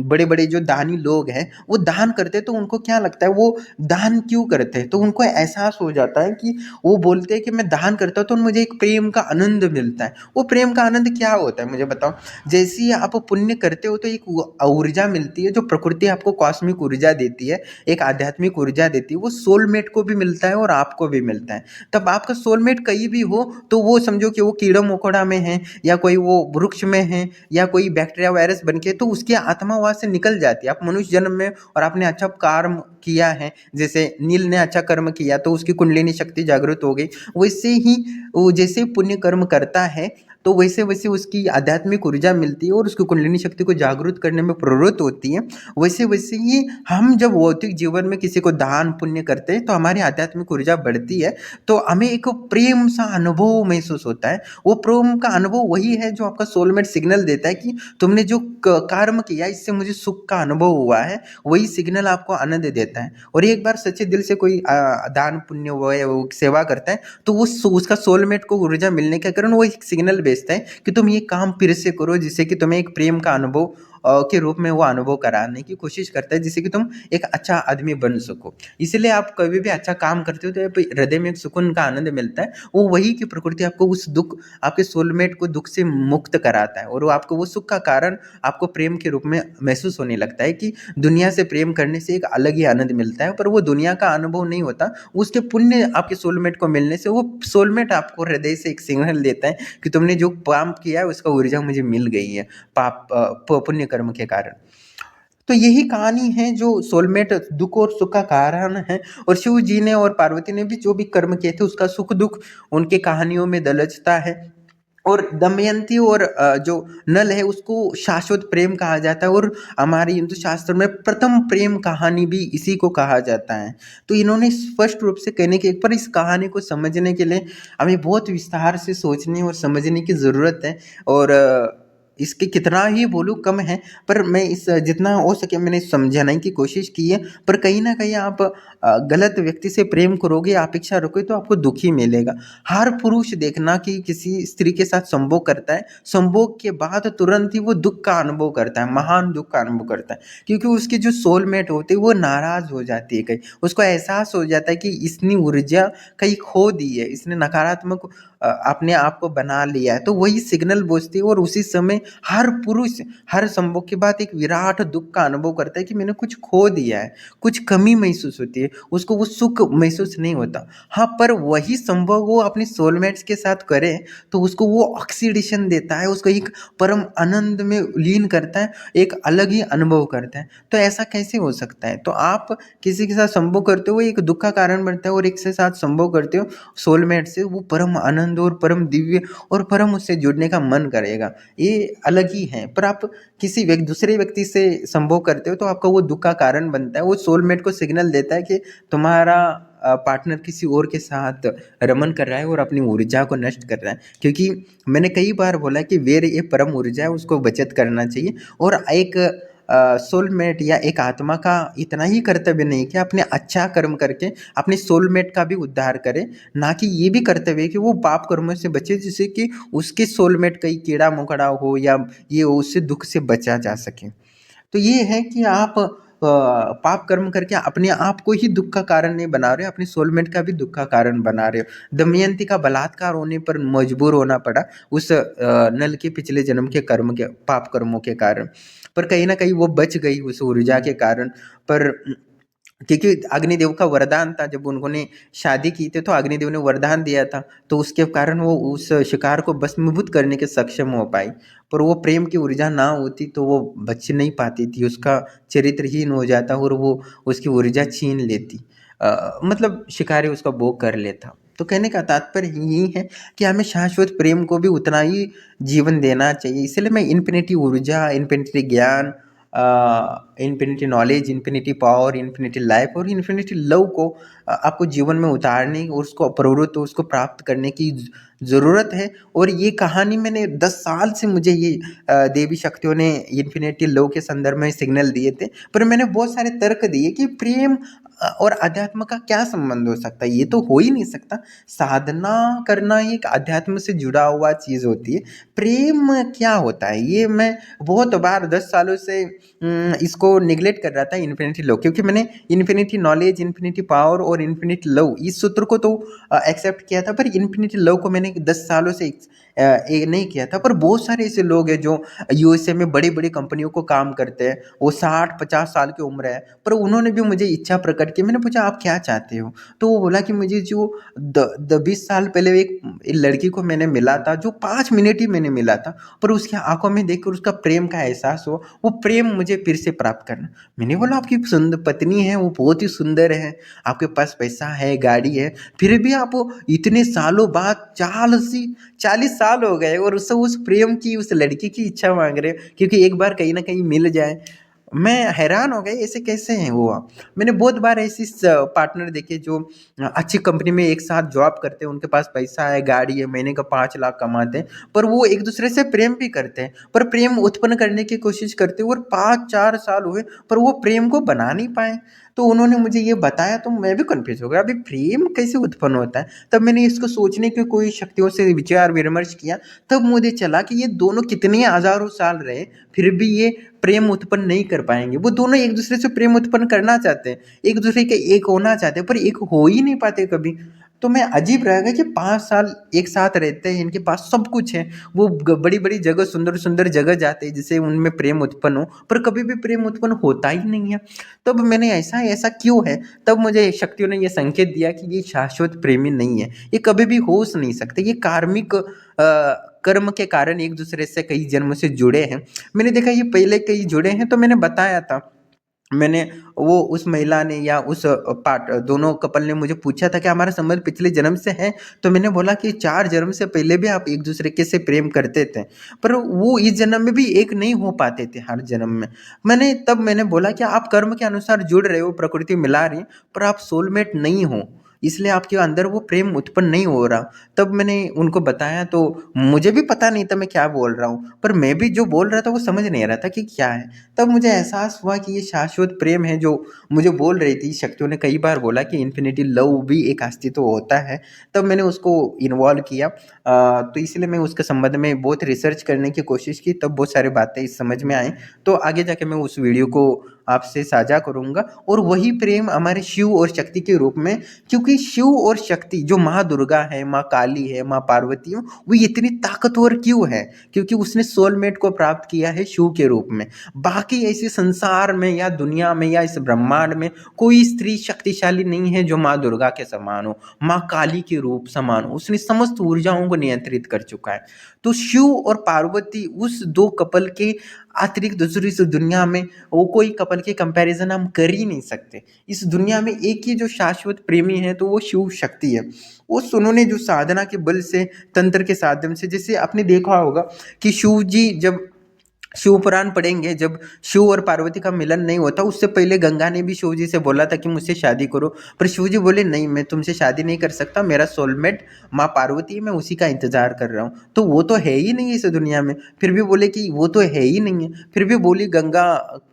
S1: बड़े बड़े जो दानी लोग हैं, वो दान करते हैं तो उनको क्या लगता है, वो दान क्यों करते हैं, तो उनको एहसास हो जाता है कि वो बोलते हैं कि मैं दान करता हूँ तो मुझे एक प्रेम का आनंद मिलता है। वो प्रेम का आनंद क्या होता है मुझे बताओ। जैसे ही आप पुण्य करते हो तो एक ऊर्जा मिलती है, जो प्रकृति आपको कॉस्मिक ऊर्जा देती है, एक आध्यात्मिक ऊर्जा देती है, वो सोलमेट को भी मिलता है और आपको भी मिलता है। तब आपका सोलमेट कहीं भी हो तो वो समझो कि वो कीड़ा मकोड़ा में है या कोई वो वृक्ष में है या कोई बैक्टीरिया वायरस बन के, तो उसकी आत्मा वहाँ से निकल जाती है। आप मनुष्य जन्म में और आपने अच्छा कर्म किया है, जैसे नील ने अच्छा कर्म किया तो उसकी कुंडलिनी शक्ति जागृत हो गई, वैसे ही वो जैसे पुण्य कर्म करता है तो वैसे वैसे उसकी आध्यात्मिक ऊर्जा मिलती है और उसकी कुंडलिनी शक्ति को जागृत करने में प्रवृत्त होती है। वैसे वैसे ही हम जब भौतिक जीवन में किसी को दान पुण्य करते हैं तो हमारी आध्यात्मिक ऊर्जा बढ़ती है, तो हमें एक प्रेम सा अनुभव महसूस होता है। वो प्रेम का अनुभव वही है जो आपका सोलमेट सिग्नल देता है कि तुमने जो कर्म किया इससे मुझे सुख का अनुभव हुआ है, वही सिग्नल आपको आनंद देता है। और एक बार सच्चे दिल से कोई दान पुण्य वो सेवा करता है तो वो उसका सोलमेट को ऊर्जा मिलने के कारण वो एक सिग्नल भेजता है कि तुम ये काम फिर से करो, जिससे कि तुम्हें एक प्रेम का अनुभव के रूप में वो अनुभव कराने की कोशिश करता है, जिससे कि तुम एक अच्छा आदमी बन सको। इसलिए आप कभी भी अच्छा काम करते हो तो हृदय में एक सुकून का आनंद मिलता है। वो वही की प्रकृति आपको उस दुख, आपके सोलमेट को दुख से मुक्त कराता है और वो आपको वो सुख का कारण आपको प्रेम के रूप में महसूस होने लगता है कि दुनिया से प्रेम करने से एक अलग ही आनंद मिलता है। पर वो दुनिया का अनुभव नहीं होता, उसके पुण्य आपके सोलमेट को मिलने से वो सोलमेट आपको हृदय से एक सिग्नल देता है कि तुमने जो काम किया है उसका ऊर्जा मुझे मिल गई है पाप पुण्य कर्म के कारण। तो यही कहानी है जो सोलमेट दुख और सुख का कारण है। और शिव जी ने और पार्वती ने भी जो भी कर्म किए थे उसका सुख दुख उनके कहानियों में दलचता है। और दमयंती और जो नल है उसको शाश्वत प्रेम कहा जाता है, और हमारी हिंदू शास्त्र में प्रथम प्रेम कहानी भी इसी को कहा जाता है। तो इन्होंने स्पष्ट रूप से कहने के, पर इस कहानी को समझने के लिए हमें बहुत विस्तार से सोचने और समझने की ज़रूरत है। और इसके कितना ही बोलूँ कम है, पर मैं इस जितना हो सके मैंने समझाने की कोशिश की है। पर कहीं ना कहीं आप गलत व्यक्ति से प्रेम करोगे, अपेक्षा रखोगे तो आपको दुख ही मिलेगा। हर पुरुष देखना कि किसी स्त्री के साथ संभोग करता है, संभोग के बाद तुरंत ही वो दुख का अनुभव करता है, महान दुख का अनुभव करता है, क्योंकि उसकी जो सोलमेट होती है वो नाराज हो जाती है। कहीं उसको एहसास हो जाता है कि इसने ऊर्जा कहीं खो दी है, इसने नकारात्मक अपने आप को बना लिया है, तो वही सिग्नल बजती है। और उसी समय हर पुरुष हर संभोग के बाद एक विराट दुख का अनुभव करता है कि मैंने कुछ खो दिया है, कुछ कमी महसूस होती है, उसको वो सुख महसूस नहीं होता। हाँ, पर वही संभोग वो अपने सोलमेट्स के साथ करे तो उसको वो ऑक्सीडेशन देता है, उसको एक परम आनंद में लीन करता है, एक अलग ही अनुभव करता है। तो ऐसा कैसे हो सकता है? तो आप किसी के साथ संभोग करते हो एक दुख का कारण बनता है, और एक से साथ संभोग करते हो सोलमेट से, वो परम आनंद और परम दिव्य और परम उससे जुड़ने का मन करेगा, ये अलग ही है। पर आप किसी दूसरे व्यक्ति से संभोग करते हो तो आपका वो दुख का कारण बनता है। वो सोलमेट को सिग्नल देता है कि तुम्हारा पार्टनर किसी और के साथ रमन कर रहा है और अपनी ऊर्जा को नष्ट कर रहा है। क्योंकि मैंने कई बार बोला कि वेर ये परम ऊर्जा है, उसको बचत करना चाहिए। और एक सोलमेट या एक आत्मा का इतना ही कर्तव्य नहीं कि अपने अच्छा कर्म करके अपने सोलमेट का भी उद्धार करे, ना कि ये भी कर्तव्य है कि वो पाप कर्मों से बचे, जिससे कि उसके सोलमेट कहीं कीड़ा मकोड़ा हो या ये उससे दुख से बचा जा सके। तो ये है कि आप पाप कर्म करके अपने आप को ही दुख का कारण नहीं बना रहे हो, अपने सोलमेट का भी दुख का कारण बना रहे हो। दमयंती का बलात्कार होने पर मजबूर होना पड़ा उस नल के पिछले जन्म के कर्म के पाप कर्मों के कारण, पर कहीं ना कहीं वो बच गई उस ऊर्जा के कारण। पर क्योंकि अग्निदेव का वरदान था, जब उन्होंने शादी की थी तो अग्निदेव ने वरदान दिया था, तो उसके कारण वो उस शिकार को भस्मीभूत करने के सक्षम हो पाई। पर वो प्रेम की ऊर्जा ना होती तो वो बच नहीं पाती थी, उसका चरित्रहीन हो जाता और वो उसकी ऊर्जा छीन लेती, मतलब शिकारी उसका भोग कर लेता। तो कहने का तात्पर्य यही है कि हमें शाश्वत प्रेम को भी उतना ही जीवन देना चाहिए। इसलिए मैं इन्फिनिटी ऊर्जा, इन्फिनिटी ज्ञान infinity knowledge, infinity power, infinity life और इन्फिनिटी लव को आपको जीवन में उतारने और उसको प्रवृत्त, उसको प्राप्त करने की ज़रूरत है। और ये कहानी मैंने 10 साल से मुझे ये देवी शक्तियों ने इन्फिनिटी लव के संदर्भ में सिग्नल दिए थे, पर मैंने बहुत सारे तर्क दिए कि प्रेम और अध्यात्म का क्या संबंध हो सकता है, ये तो हो ही नहीं सकता। साधना करना एक अध्यात्म से जुड़ा हुआ चीज़ होती है, प्रेम क्या होता है ये मैं बहुत बार 10 सालों से इसको निगलेक्ट कर रहा था इन्फिनिटी लव, क्योंकि मैंने इन्फिनिटी नॉलेज, इन्फिनिटी पावर और इन्फिनिटी लव इस सूत्र को तो एक्सेप्ट किया था, पर इन्फिनिटी लव को मैंने 10 सालों से ये नहीं किया था। पर बहुत सारे ऐसे लोग हैं जो यूएसए में बड़ी बड़ी कंपनियों को काम करते हैं, वो 60-50 साल की उम्र है, पर उन्होंने भी मुझे इच्छा प्रकट की। मैंने पूछा आप क्या चाहते हो, तो वो बोला कि मुझे जो 20 साल पहले एक लड़की को मैंने मिला था, जो 5 मिनट ही मैंने मिला था, पर उसकी आंखों में देखकर उसका प्रेम का एहसास हो, वो प्रेम मुझे फिर से प्राप्त करना। मैंने बोला आपकी सुंदर पत्नी है, वो बहुत ही सुंदर है, आपके पास पैसा है, गाड़ी है, फिर भी आप इतने सालों बाद 40 साल हो गए और उससे उस प्रेम की, उस लड़की की इच्छा मांग रहे हो, क्योंकि एक बार कहीं ना कहीं मिल जाए। मैं हैरान हो गया, ऐसे कैसे हैं वो आप। मैंने बहुत बार ऐसी पार्टनर देखे जो अच्छी कंपनी में एक साथ जॉब करते हैं, उनके पास पैसा है, गाड़ी है, महीने का 5 लाख कमाते हैं, पर वो एक दूसरे से प्रेम भी करते हैं, पर प्रेम उत्पन्न करने की कोशिश करते हैं और 5-4 साल हुए पर वो प्रेम को बना नहीं पाए। तो उन्होंने मुझे ये बताया तो मैं भी कन्फ्यूज हो गया, अभी प्रेम कैसे उत्पन्न होता है। तब मैंने इसको सोचने की कोई शक्तियों से विचार विमर्श किया, तब मुझे चला कि ये दोनों कितने हज़ारों साल रहे, फिर भी ये प्रेम उत्पन्न नहीं कर पाएंगे। वो दोनों एक दूसरे से प्रेम उत्पन्न करना चाहते हैं, एक दूसरे के एक होना चाहते हैं, पर एक हो ही नहीं पाते कभी। तो मैं अजीब रहेगा कि 5 साल एक साथ रहते हैं, इनके पास सब कुछ है, वो बड़ी बड़ी जगह, सुंदर सुंदर जगह जाते हैं जिससे उनमें प्रेम उत्पन्न हो, पर कभी भी प्रेम उत्पन्न होता ही नहीं है। तब मैंने ऐसा ऐसा क्यों है, तब मुझे शक्तियों ने ये संकेत दिया कि ये शाश्वत प्रेमी नहीं है, ये कभी भी हो नहीं सकते, ये कार्मिक कर्म के कारण एक दूसरे से कई जन्म से जुड़े हैं। मैंने देखा ये पहले कई जुड़े हैं, तो मैंने बताया था, मैंने वो उस महिला ने या उस पार्ट दोनों कपल ने मुझे पूछा था कि हमारा संबंध पिछले जन्म से है, तो मैंने बोला कि 4 जन्म से पहले भी आप एक दूसरे के से प्रेम करते थे, पर वो इस जन्म में भी एक नहीं हो पाते थे हर जन्म में। मैंने बोला कि आप कर्म के अनुसार जुड़ रहे हो, प्रकृति मिला रही है, पर आप सोलमेट नहीं हो, इसलिए आपके अंदर वो प्रेम उत्पन्न नहीं हो रहा। तब मैंने उनको बताया, तो मुझे भी पता नहीं था मैं क्या बोल रहा हूँ, पर मैं भी जो बोल रहा था वो समझ नहीं रहा था कि क्या है। तब मुझे एहसास हुआ कि ये शाश्वत प्रेम है जो मुझे बोल रही थी शक्तियों ने, कई बार बोला कि इन्फिनिटी लव भी एक अस्तित्व होता है। तब मैंने उसको इन्वॉल्व किया, तो इसलिए मैं उसके संबंध में बहुत रिसर्च करने की कोशिश की, तब बहुत सारी बातें इस समझ में आई। तो आगे जाके मैं उस वीडियो को आपसे साझा करूँगा। और वही प्रेम हमारे शिव और शक्ति के रूप में, क्योंकि शिव और शक्ति जो माँ दुर्गा है, माँ काली है, माँ पार्वती है, वो इतनी ताकतवर क्यों है, क्योंकि उसने सोलमेट को प्राप्त किया है शिव के रूप में। बाकी ऐसे संसार में या दुनिया में या इस ब्रह्मांड में कोई स्त्री शक्तिशाली नहीं है जो माँ दुर्गा के समान हो, माँ काली के रूप समान हो, उसने समस्त ऊर्जाओं को नियंत्रित कर चुका है। तो शिव और पार्वती उस दो कपल के अतिरिक्त दूसरी इस दुनिया में वो कोई कपल के कंपैरिजन हम कर ही नहीं सकते। इस दुनिया में एक ही जो शाश्वत प्रेमी है तो वो शिव शक्ति है। उस उन्होंने जो साधना के बल से, तंत्र के साधन से, जैसे आपने देखा होगा कि शिव जी जब शिव पुराण पढ़ेंगे, जब शिव और पार्वती का मिलन नहीं होता, उससे पहले गंगा ने भी शिव जी से बोला था कि मुझसे शादी करो, पर शिव जी बोले नहीं, मैं तुमसे शादी नहीं कर सकता, मेरा सोलमेट माँ पार्वती है, मैं उसी का इंतजार कर रहा हूँ। तो वो तो है ही नहीं इस दुनिया में, फिर भी बोले कि वो तो है ही नहीं है, फिर भी बोली गंगा,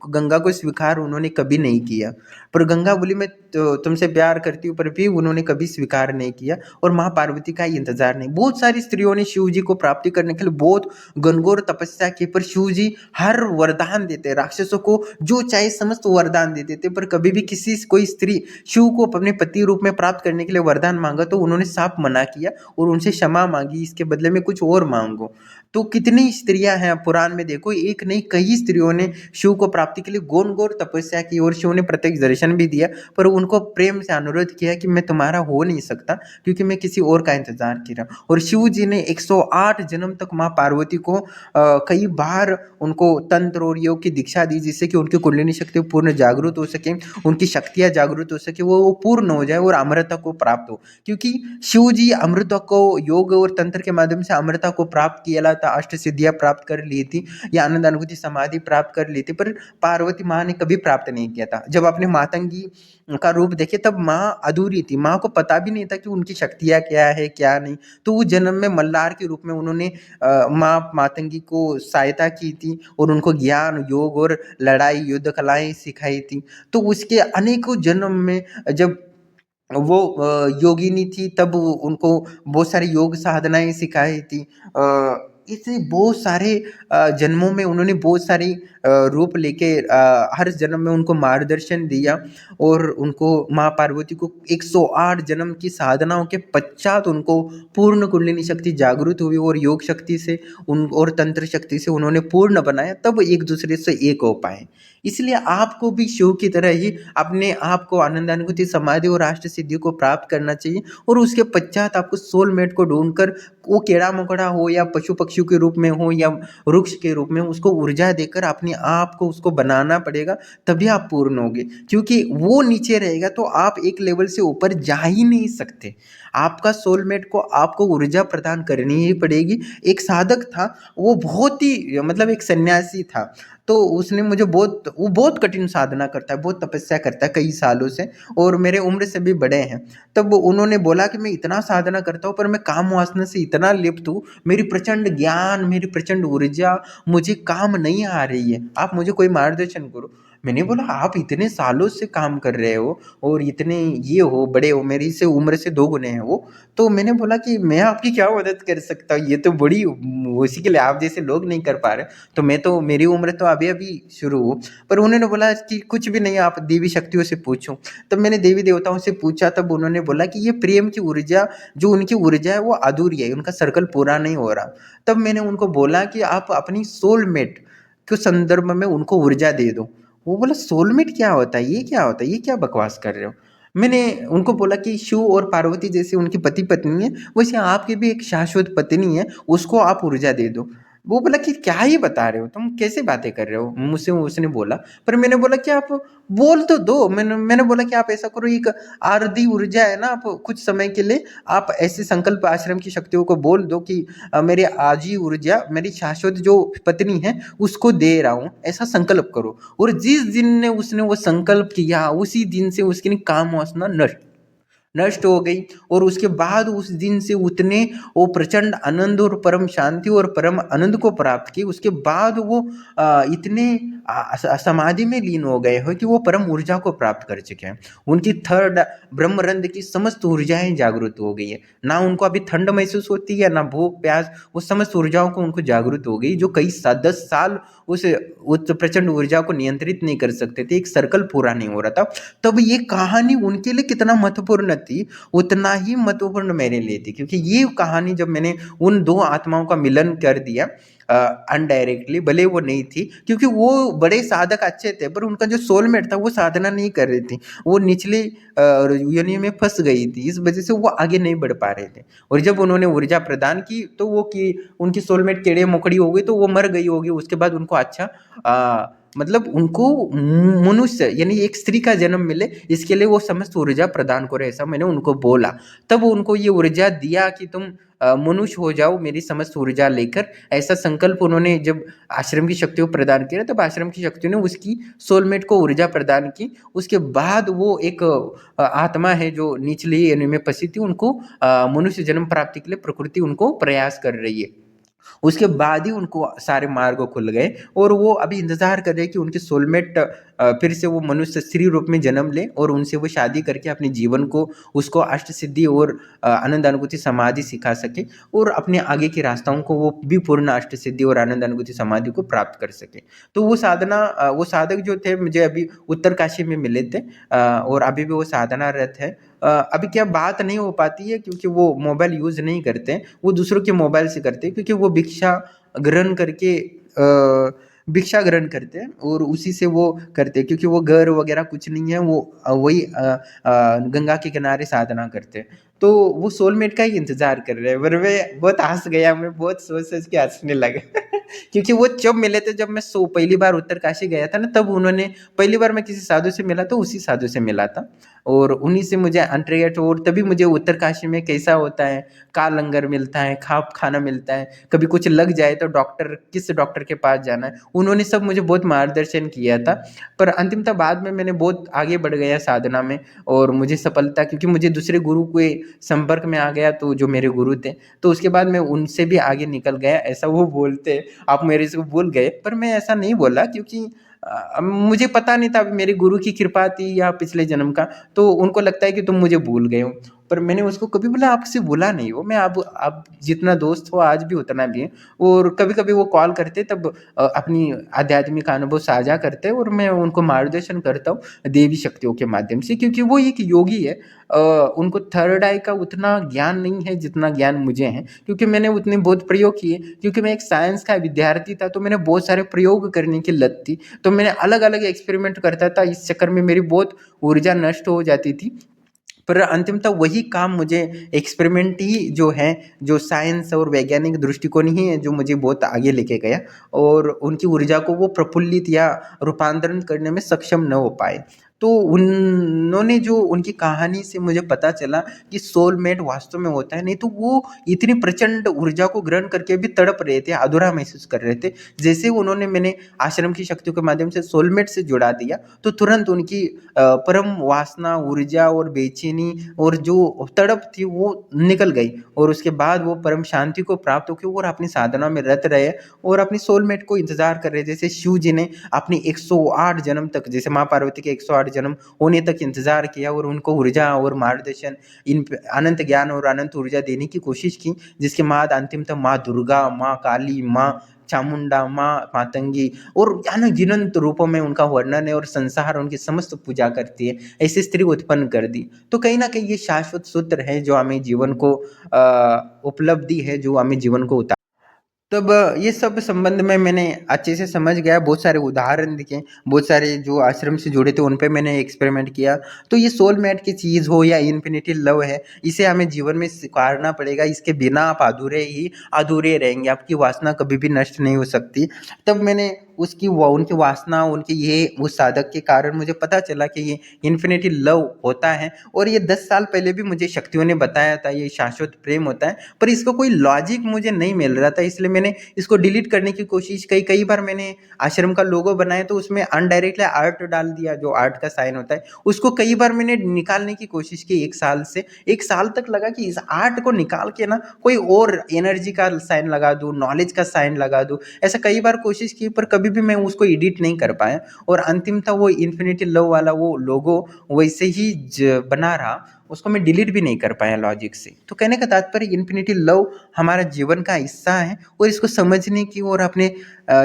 S1: गंगा को स्वीकार उन्होंने कभी नहीं किया। पर गंगा बोली मैं तो तुमसे प्यार करती हूँ, पर भी उन्होंने कभी स्वीकार नहीं किया और माँ पार्वती का इंतजार नहीं। बहुत सारी स्त्रियों ने शिव जी को प्राप्ति करने के लिए बहुत घनघोर तपस्या की, पर शिव जी हर वरदान देते, राक्षसों को जो चाहे समस्त वरदान देते थे, पर कभी भी किसी कोई स्त्री शिव को अपने पति रूप में प्राप्त करने के लिए वरदान मांगा तो उन्होंने साफ मना किया और उनसे क्षमा मांगी, इसके बदले में कुछ और मांगो। तो कितनी स्त्रियां हैं पुराण में, देखो एक नहीं कई स्त्रियों ने शिव को प्राप्ति के लिए घोर तपस्या की और शिव ने प्रत्यक्ष दर्शन भी दिया, पर उनको प्रेम से अनुरोध किया कि मैं तुम्हारा हो नहीं सकता क्योंकि मैं किसी और का इंतजार कर रहा हूँ। और शिव जी ने 108 जन्म तक माँ पार्वती को कई बार उनको तंत्र और योग की दीक्षा दी, जिससे कि उनकी कुंडलिनी शक्ति पूर्ण जागृत हो सके, उनकी शक्तियाँ जागृत हो सके, वो पूर्ण हो जाए और अमृता को प्राप्त हो। क्योंकि शिव जी अमृता को योग और तंत्र के माध्यम से अमृता को प्राप्त किया था, अष्ट सिद्धियाँ प्राप्त कर ली थी या आनंद अनुभूति समाधि प्राप्त कर ली थी, पर पार्वती माँ ने कभी प्राप्त नहीं किया था। जब आपने मातंगी का रूप देखे तब माँ अधूरी थी, माँ को पता भी नहीं था कि उनकी शक्तियाँ क्या है क्या नहीं। तो उस जन्म में मल्लार के रूप में उन्होंने माँ मातंगी को सहायता की थी और उनको ज्ञान योग और लड़ाई युद्ध कलाएं सिखाई थी। तो उसके अनेकों जन्म में जब वो योगिनी थी तब उनको बहुत सारी योग साधनाएं सिखाई थी। इसे बहुत सारे जन्मों में उन्होंने बहुत सारी रूप लेके हर जन्म में उनको मार्गदर्शन दिया और उनको माँ पार्वती को 108 जन्म की साधनाओं के पश्चात उनको पूर्ण कुंडलिनी शक्ति जागृत हुई और योग शक्ति से उन और तंत्र शक्ति से उन्होंने पूर्ण बनाया, तब एक दूसरे से एक हो पाए। इसलिए आपको भी शिव की तरह ही अपने आप को आनंदानुभूति समाधि और अष्ट सिद्धियों को प्राप्त करना चाहिए और उसके पश्चात आपको सोलमेट को ढूंढकर, वो कीड़ा मकोड़ा हो या पशु पक्षियों के रूप में हो या वृक्ष के रूप में, उसको ऊर्जा देकर अपने आप को उसको बनाना पड़ेगा, तभी आप पूर्ण होंगे। क्योंकि वो नीचे रहेगा तो आप एक लेवल से ऊपर जा ही नहीं सकते। आपका सोलमेट को आपको ऊर्जा प्रदान करनी ही पड़ेगी। एक साधक था, वो बहुत ही मतलब एक सन्यासी था, तो उसने मुझे वो बहुत कठिन साधना करता है, बहुत तपस्या करता है कई सालों से और मेरे उम्र से भी बड़े हैं। तब उन्होंने बोला कि मैं इतना साधना करता हूँ पर मैं काम वासना से इतना लिप्त हूँ, मेरी प्रचंड ज्ञान मेरी प्रचंड ऊर्जा मुझे काम नहीं आ रही है, आप मुझे कोई मार्गदर्शन करो। मैंने बोला आप इतने सालों से काम कर रहे हो और इतने ये हो बड़े हो, मेरी से उम्र से 2 गुने हैं वो। तो मैंने बोला कि मैं आपकी क्या मदद कर सकता हूँ, ये तो बड़ी उसी के लिए आप जैसे लोग नहीं कर पा रहे, तो मैं तो मेरी उम्र तो अभी अभी शुरू हो। पर उन्होंने बोला कि कुछ भी नहीं, आप देवी शक्तियों से पूछो। तब मैंने देवी देवताओं से पूछा, तब उन्होंने बोला कि ये प्रेम की ऊर्जा, जो उनकी ऊर्जा है वो अधूरी है, उनका सर्कल पूरा नहीं हो रहा। तब मैंने उनको बोला कि आप अपनी सोलमेट के संदर्भ में उनको ऊर्जा दे दो। वो बोला सोलमेट क्या होता है, ये क्या होता है, ये क्या बकवास कर रहे हो। मैंने उनको बोला कि शिव और पार्वती जैसे उनकी पति पत्नी है, वैसे आपकी भी एक शाश्वत पत्नी है, उसको आप ऊर्जा दे दो। वो बोला कि क्या ही बता रहे हो तुम, कैसे बातें कर रहे हो मुझसे, उसने बोला। पर मैंने बोला कि आप बोल तो दो। मैंने बोला कि आप ऐसा करो, एक आरती ऊर्जा है ना, आप कुछ समय के लिए आप ऐसे संकल्प आश्रम की शक्तियों को बोल दो कि मेरी आजी ऊर्जा मेरी शाश्वत जो पत्नी है उसको दे रहा हूँ, ऐसा संकल्प करो। और जिस दिन ने उसने वो संकल्प किया उसी दिन से उसकी काम वासना नष्ट हो गई और उसके बाद उस दिन से उतने वो प्रचंड आनंद और परम शांति और परम आनंद को प्राप्त की। उसके बाद वो इतने समाधि में लीन हो गए हो कि वो परम ऊर्जा को प्राप्त कर चुके हैं। उनकी थर्ड ब्रह्मरंध्र की समस्त ऊर्जाएं जागृत हो गई है, ना उनको अभी ठंड महसूस होती है ना भूख प्यास, वो समस्त ऊर्जाओं को उनको जागृत हो गई, जो कई 10 साल उस प्रचंड ऊर्जा को नियंत्रित नहीं कर सकते थे, एक सर्कल पूरा नहीं हो रहा था। तब ये कहानी उनके लिए कितना महत्वपूर्ण थी, उतना ही महत्वपूर्ण मेरे लिए थी, क्योंकि ये कहानी जब मैंने उन 2 आत्माओं का मिलन कर दिया अनडायरेक्टली, भले वो नहीं थी क्योंकि वो बड़े साधक अच्छे थे, पर उनका जो सोलमेट था वो साधना नहीं कर रही थी, वो निचले योनि में फंस गई थी, इस वजह से वो आगे नहीं बढ़ पा रहे थे। और जब उन्होंने ऊर्जा प्रदान की तो वो कि उनकी सोलमेट टेढ़े मोकड़ी हो गई, तो वो मर गई होगी। उसके बाद उनको अच्छा मतलब उनको मनुष्य यानी एक स्त्री का जन्म मिले, इसके लिए वो समस्त ऊर्जा प्रदान करे, ऐसा मैंने उनको बोला। तब उनको ये ऊर्जा दिया कि तुम मनुष्य हो जाओ मेरी समस्त ऊर्जा लेकर, ऐसा संकल्प उन्होंने जब आश्रम की शक्तियों को प्रदान किया, तब आश्रम की शक्तियों ने उसकी सोलमेट को ऊर्जा प्रदान की। उसके बाद वो एक आत्मा है जो निचली योनि में फंसी थी, उनको मनुष्य जन्म प्राप्ति के लिए प्रकृति उनको प्रयास कर रही है। उसके बाद ही उनको सारे मार्ग खुल गए और वो अभी इंतजार कर रहे हैं कि उनके सोलमेट फिर से वो मनुष्य स्त्री रूप में जन्म ले और उनसे वो शादी करके अपने जीवन को उसको अष्ट सिद्धि और आनंद अनुभूति समाधि सिखा सके और अपने आगे के रास्ताओं को वो भी पूर्ण अष्ट सिद्धि और आनंद अनुभूति समाधि को प्राप्त कर सके। तो वो साधना वो साधक जो थे मुझे अभी उत्तरकाशी में मिले थे और अभी भी वो साधनारत है। अभी क्या बात नहीं हो पाती है क्योंकि वो मोबाइल यूज़ नहीं करते हैं, वो दूसरों के मोबाइल से करते हैं, क्योंकि वो ग्रहण करके भिक्षा ग्रहण करते हैं और उसी से वो करते हैं, क्योंकि वो घर वगैरह कुछ नहीं है, वो वही गंगा के किनारे साधना करते हैं। तो वो सोलमेट का ही इंतज़ार कर रहे हैं। पर मैं बहुत हँस गया, मैं बहुत सोच-सोच के हँसने लगा क्योंकि वो जब मिले थे, जब मैं पहली बार उत्तरकाशी गया था ना, तब उन्होंने पहली बार मैं किसी साधु से मिला तो उसी साधु से मिला था और उन्हीं से मुझे अंतर्गत, और तभी मुझे उत्तरकाशी में कैसा होता है, का लंगर मिलता है, खाना मिलता है, कभी कुछ लग जाए तो किस डॉक्टर के पास जाना है, उन्होंने सब मुझे बहुत मार्गदर्शन किया था। पर अंतिमतः बाद में मैंने बहुत आगे बढ़ गया साधना में और मुझे सफलता, क्योंकि मुझे दूसरे गुरु के संपर्क में आ गया, तो जो मेरे गुरु थे, तो उसके बाद मैं उनसे भी आगे निकल गया, ऐसा वो बोलते हैं। आप मेरे से भूल गए, पर मैं ऐसा नहीं बोला, क्योंकि मुझे पता नहीं था, मेरे गुरु की कृपा थी या पिछले जन्म का, तो उनको लगता है कि तुम मुझे भूल गए हो, पर मैंने उसको कभी बोला आपसे भूला नहीं हो, मैं अब जितना दोस्त हो आज भी उतना भी है। और कभी-कभी वो कॉल करते तब अपनी आध्यात्मिक अनुभव साझा करते और मैं उनको मार्गदर्शन करता हूँ देवी शक्तियों के माध्यम से, क्योंकि वो एक योगी है। उनको थर्ड आई का उतना ज्ञान नहीं है जितना ज्ञान मुझे है, क्योंकि मैंने उतने बहुत प्रयोग किए, क्योंकि मैं एक साइंस का विद्यार्थी था, तो मैंने बहुत सारे प्रयोग करने की लत थी, तो मैंने अलग-अलग एक्सपेरिमेंट करता था, इस चक्कर में मेरी बहुत ऊर्जा नष्ट हो जाती थी। पर अंतिमतः वही काम मुझे, एक्सपेरिमेंट ही जो है, जो साइंस और वैज्ञानिक दृष्टिकोण ही है जो मुझे बहुत आगे लेके गया और उनकी ऊर्जा को वो प्रफुल्लित या रूपांतरण करने में सक्षम न हो पाए। तो उन्होंने जो उनकी कहानी से मुझे पता चला कि सोलमेट वास्तव में होता है, नहीं तो वो इतनी प्रचंड ऊर्जा को ग्रहण करके भी तड़प रहे थे, अधूरा महसूस कर रहे थे। जैसे उन्होंने मैंने आश्रम की शक्तियों के माध्यम से सोलमेट से जुड़ा दिया, तो तुरंत उनकी परम वासना, ऊर्जा और बेचैनी और जो तड़प थी वो निकल गई और उसके बाद वो परम शांति को प्राप्त होके और अपनी साधना में रत रहे और अपनी सोलमेट को इंतजार कर रहे। जैसे शिव जी ने अपनी 108 जन्म तक, जैसे माँ पार्वती के 108 जन्म होने तक इंतजार किया और उनको ऊर्जा और मार्गदर्शन, इन अनंत ज्ञान और अनंत ऊर्जा देने की कोशिश की, जिसके बाद अंतिमतः माँ दुर्गा, माँ काली, माँ चामुंडा, माँ मातंगी और अनगिनत रूपों में उनका वर्णन है और संसार उनकी समस्त पूजा करती है, ऐसी स्त्री उत्पन्न कर दी। तो कहीं न कहीं ये शाश्वत सूत्र है जो हमें जीवन को उपलब्धि है जो हमें जीवन को उतार। तब ये सब संबंध में मैंने अच्छे से समझ गया, बहुत सारे उदाहरण दिखे, बहुत सारे जो आश्रम से जुड़े थे उन पे मैंने एक्सपेरिमेंट किया। तो ये सोलमेट की चीज़ हो या इन्फिनिटी लव है, इसे हमें जीवन में स्वीकारना पड़ेगा, इसके बिना आप अधूरे रहेंगे, आपकी वासना कभी भी नष्ट नहीं हो सकती। तब मैंने उनकी वासना, उनकी ये उस साधक के कारण मुझे पता चला कि ये इन्फिनिटी लव होता है और ये 10 साल पहले भी मुझे शक्तियों ने बताया था, ये शाश्वत प्रेम होता है, पर इसका कोई लॉजिक मुझे नहीं मिल रहा था, इसलिए मैंने इसको डिलीट करने की कोशिश कई बार मैंने आश्रम का लोगो बनाया तो उसमें अनडायरेक्टली आर्ट डाल दिया, जो आर्ट का साइन होता है, उसको कई बार मैंने निकालने की कोशिश की 1 साल से। 1 साल तक लगा कि इस आर्ट को निकाल के ना कोई और एनर्जी का साइन लगा दूँ, नॉलेज का साइन लगा दूँ, ऐसा कई बार कोशिश की, पर कभी भी मैं उसको एडिट नहीं कर पाया और अंतिमतः वो इन्फिनिटी लव वाला वो लोगो वैसे ही बना रहा, उसको मैं डिलीट भी नहीं कर पाया लॉजिक से। तो कहने का तात्पर्य, इन्फिनिटी लव हमारा जीवन का हिस्सा है और इसको समझने की और अपने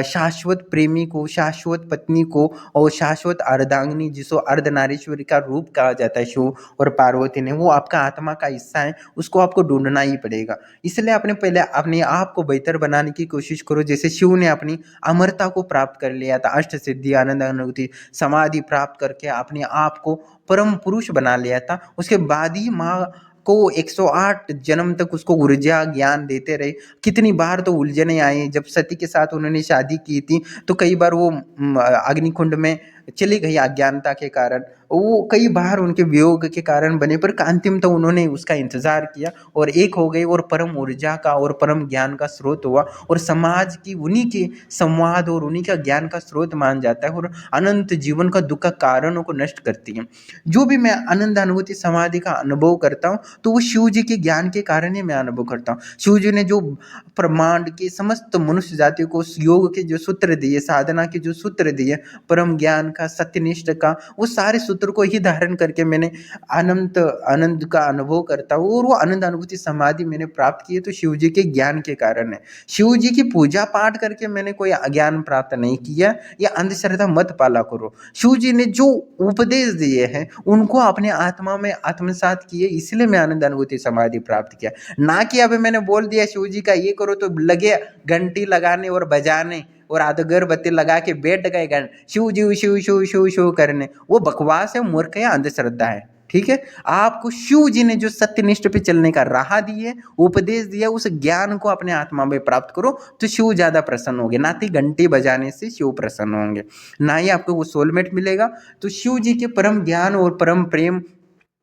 S1: शाश्वत प्रेमी को, शाश्वत पत्नी को और शाश्वत अर्धांगिनी, जिसको अर्धनारीश्वरी का रूप कहा जाता है शिव और पार्वती ने, वो आपका आत्मा का हिस्सा है, उसको आपको ढूंढना ही पड़ेगा। इसलिए आपने पहले अपने आप को बेहतर बनाने की कोशिश करो, जैसे शिव ने अपनी अमरता को प्राप्त कर लिया था, अष्ट सिद्धि, आनंद अनुभूति, समाधि प्राप्त करके अपने आप को परम पुरुष बना लिया था। उसके बाद ही माँ को 108 जन्म तक उसको ऊर्जा ज्ञान देते रहे। कितनी बार तो उलझने आई, जब सती के साथ उन्होंने शादी की थी तो कई बार वो अग्निकुंड में चली गई अज्ञानता के कारण, वो कई बार उनके वियोग के कारण बने, पर अंतिम तो उन्होंने उसका इंतजार किया और एक हो गई और परम ऊर्जा का और परम ज्ञान का स्रोत हुआ और समाज की उन्हीं के संवाद और उन्हीं का ज्ञान का स्रोत मान जाता है और अनंत जीवन का दुख का कारणों को नष्ट करती है। जो भी मैं आनंद अनुभूति समाधि का अनुभव करता हूँ तो वो शिव जी के ज्ञान के कारण ही मैं अनुभव करता हूँ। शिव जी ने जो ब्रह्मांड के समस्त मनुष्य जाति को योग के जो सूत्र दिए, साधना के जो सूत्र दिए, परम ज्ञान का, सत्यनिष्ठ का, वो सारे सूत्र को ही धारण करके मैंने अनंत आनंद का अनुभव करता हूँ और वो आनंद अनुभूति समाधि मैंने प्राप्त की है तो शिव जी के ज्ञान के कारण है। शिव जी की पूजा पाठ करके मैंने कोई ज्ञान प्राप्त नहीं किया, या अंधश्रद्धा मत पाला करो। शिव जी ने जो उपदेश दिए हैं उनको अपने आत्मा में आत्मसात किए, इसलिए मैं आनंद अनुभूति समाधि प्राप्त किया। ना कि अभी मैंने बोल दिया शिव जी का ये करो तो लगे घंटी लगाने और बजाने और अगरबत्ती लगा के बैठ गए शिव जी शिव शिव शिव शिव करने, वो बकवास है, मूर्ख है, अंधश्रद्धा है। ठीक है। आपको शिव जी ने जो सत्यनिष्ठ पे चलने का राह दी है, उपदेश दिया, उस ज्ञान को अपने आत्मा में प्राप्त करो तो शिव ज्यादा प्रसन्न होंगे। ना कि घंटी बजाने से शिव प्रसन्न होंगे, ना ही आपको वो सोलमेट मिलेगा। तो शिव जी के परम ज्ञान और परम प्रेम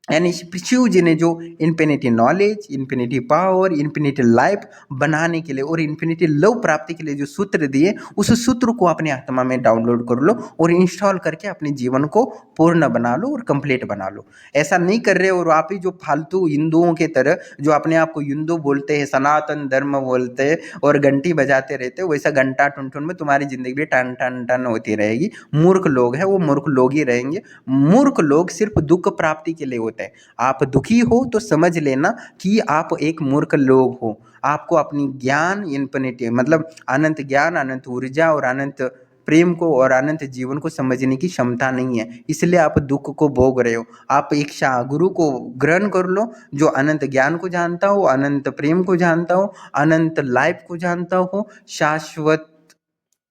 S1: यानी शिव जी ने जो infinity knowledge, infinity power, infinity life बनाने के लिए और इन्फिनिटी लव प्राप्ति के लिए जो सूत्र दिए, उस सूत्र को अपने आत्मा में डाउनलोड कर लो और इंस्टॉल करके अपने जीवन को पूर्ण बना लो और कंप्लीट बना लो। ऐसा नहीं कर रहे और आप ही जो फालतू हिंदुओं के तरह जो अपने आप को हिंदू बोलते हैं, सनातन धर्म बोलते हैं और घंटी बजाते रहते हो, वैसा घंटा टुन टुन में तुम्हारी जिंदगी भी टन टन टन होती रहेगी। मूर्ख लोग हैं वो मूर्ख लोग ही रहेंगे। मूर्ख लोग सिर्फ दुख प्राप्ति के लिए होते हैं। आप दुखी हो तो समझ लेना कि आप एक मूर्ख लोग हो। आपको अपनी ज्ञान इन्फिनिटी मतलब अनंत ज्ञान, अनंत ऊर्जा और अनंत प्रेम को और अनंत जीवन को समझने की क्षमता नहीं है, इसलिए आप दुख को भोग रहे हो। आप एक गुरु को ग्रहण कर लो जो अनंत ज्ञान को जानता हो, अनंत प्रेम को जानता हो, अनंत लाइफ को जानता हो, शाश्वत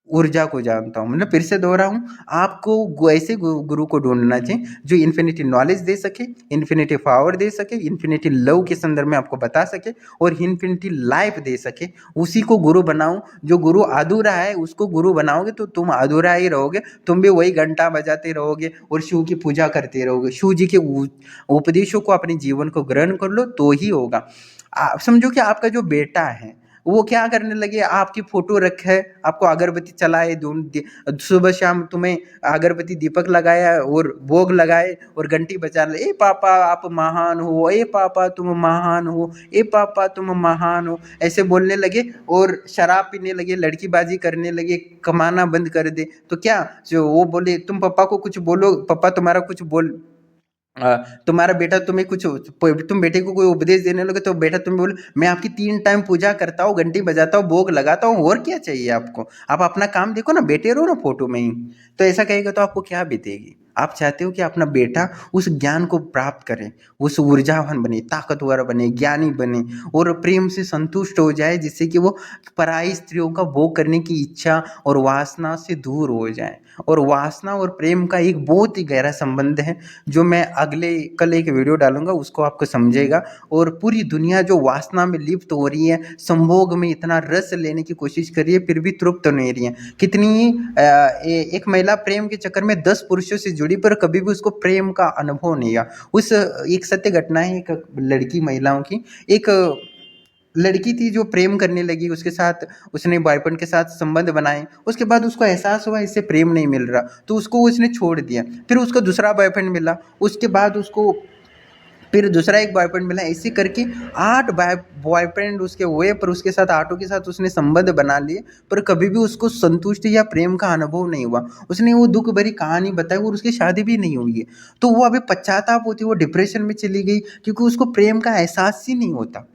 S1: ऊर्जा को जानता हूँ। मतलब फिर से दोहराऊँ, आपको ऐसे गुरु को ढूंढना चाहिए जो इन्फिनिटी नॉलेज दे सके, इन्फिनिटी पावर दे सके, इन्फिनिटी लव के संदर्भ में आपको बता सके और इन्फिनिटी लाइफ दे सके। उसी को गुरु बनाओ। जो गुरु अधूरा है उसको गुरु बनाओगे तो तुम अधूरा ही रहोगे, तुम भी वही घंटा बजाते रहोगे और शिव की पूजा करते रहोगे। शिव जी के उपदेशों को अपने जीवन को ग्रहण कर लो तो ही होगा। समझो कि आपका जो बेटा है वो क्या करने लगे, आपकी फोटो रखे, आपको अगरबत्ती चलाए, सुबह शाम तुम्हें अगरबत्ती दीपक लगाया और भोग लगाए और घंटी बजा ले, ए पापा आप महान हो, ए पापा तुम महान हो, ए पापा तुम महान हो, ऐसे बोलने लगे और शराब पीने लगे, लड़कीबाजी करने लगे, कमाना बंद कर दे। तो क्या जो वो बोले तुम पापा को कुछ बोलो, पापा तुम्हारा कुछ बोल तुम्हारा बेटा तुम्हें कुछ, तुम बेटे को कोई उपदेश देने लगे तो बेटा तुम्हें बोले मैं आपकी 3 टाइम पूजा करता हूँ, घंटी बजाता हूँ, भोग लगाता हूँ, और क्या चाहिए आपको, आप अपना काम देखो ना, बैठे रहो ना फोटो में ही। तो ऐसा कहेगा तो आपको क्या बीतेगी। आप चाहते हो कि अपना बेटा उस ज्ञान को प्राप्त करे, उस ऊर्जावान बने, ताकतवर बने, ज्ञानी बने और प्रेम से संतुष्ट हो जाए, जिससे कि वो पराई स्त्रियों का भोग करने की इच्छा और वासना से दूर हो जाए। और वासना और प्रेम का एक बहुत ही गहरा संबंध है जो मैं कल एक वीडियो डालूंगा, उसको आपको समझेगा। और पूरी दुनिया जो वासना में लिप्त हो रही है, संभोग में इतना रस लेने की कोशिश कर रही है, फिर भी तृप्त नहीं रही है। कितनी एक महिला प्रेम के चक्कर में 10 पुरुषों से जुड़ी पर कभी भी उसको प्रेम का अनुभव नहीं हुआ। उस एक सत्य घटना है, एक लड़की महिलाओं की, एक लड़की थी जो प्रेम करने लगी, उसके साथ उसने बॉयफ्रेंड के साथ संबंध बनाए, उसके बाद उसको एहसास हुआ इससे प्रेम नहीं मिल रहा, तो उसको उसने छोड़ दिया। फिर उसको दूसरा बॉयफ्रेंड मिला, उसके बाद उसको फिर दूसरा एक बॉयफ्रेंड मिला, ऐसे करके 8 बॉयफ्रेंड उसके हुए, पर उसके साथ 8 के साथ उसने संबंध बना लिए, पर कभी भी उसको संतुष्टि या प्रेम का अनुभव नहीं हुआ। उसने वो दुख भरी कहानी बताई और उसकी शादी भी नहीं हुई है। तो वो अभी पश्चाताप होती, वो डिप्रेशन में चली गई क्योंकि उसको प्रेम का एहसास ही नहीं होता।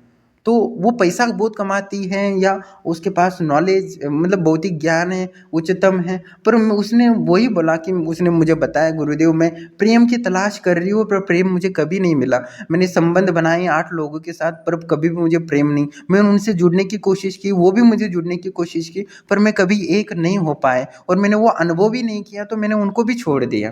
S1: तो वो पैसा बहुत कमाती है या उसके पास नॉलेज मतलब भौतिक ज्ञान है, उच्चतम है, पर उसने वही बोला कि उसने मुझे बताया गुरुदेव मैं प्रेम की तलाश कर रही हूँ पर प्रेम मुझे कभी नहीं मिला। मैंने संबंध बनाए 8 लोगों के साथ पर कभी भी मुझे प्रेम नहीं। मैंने उनसे जुड़ने की कोशिश की, वो भी मुझे जुड़ने की कोशिश की, पर मैं कभी एक नहीं हो पाए और मैंने वो अनुभव भी नहीं किया, तो मैंने उनको भी छोड़ दिया।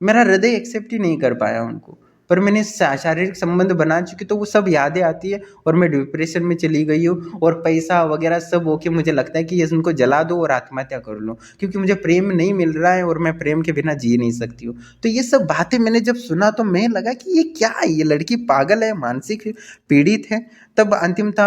S1: मेरा हृदय एक्सेप्ट ही नहीं कर पाया उनको। पर मैंने शारीरिक संबंध बना चुकी तो वो सब यादें आती है और मैं डिप्रेशन में चली गई हूँ और पैसा वगैरह सब होके मुझे लगता है कि ये उनको जला दो और आत्महत्या कर लो, क्योंकि मुझे प्रेम नहीं मिल रहा है और मैं प्रेम के बिना जी नहीं सकती हूँ। तो ये सब बातें मैंने जब सुना तो मैं लगा कि ये क्या है, ये लड़की पागल है, मानसिक पीड़ित है। तब अंतिमतः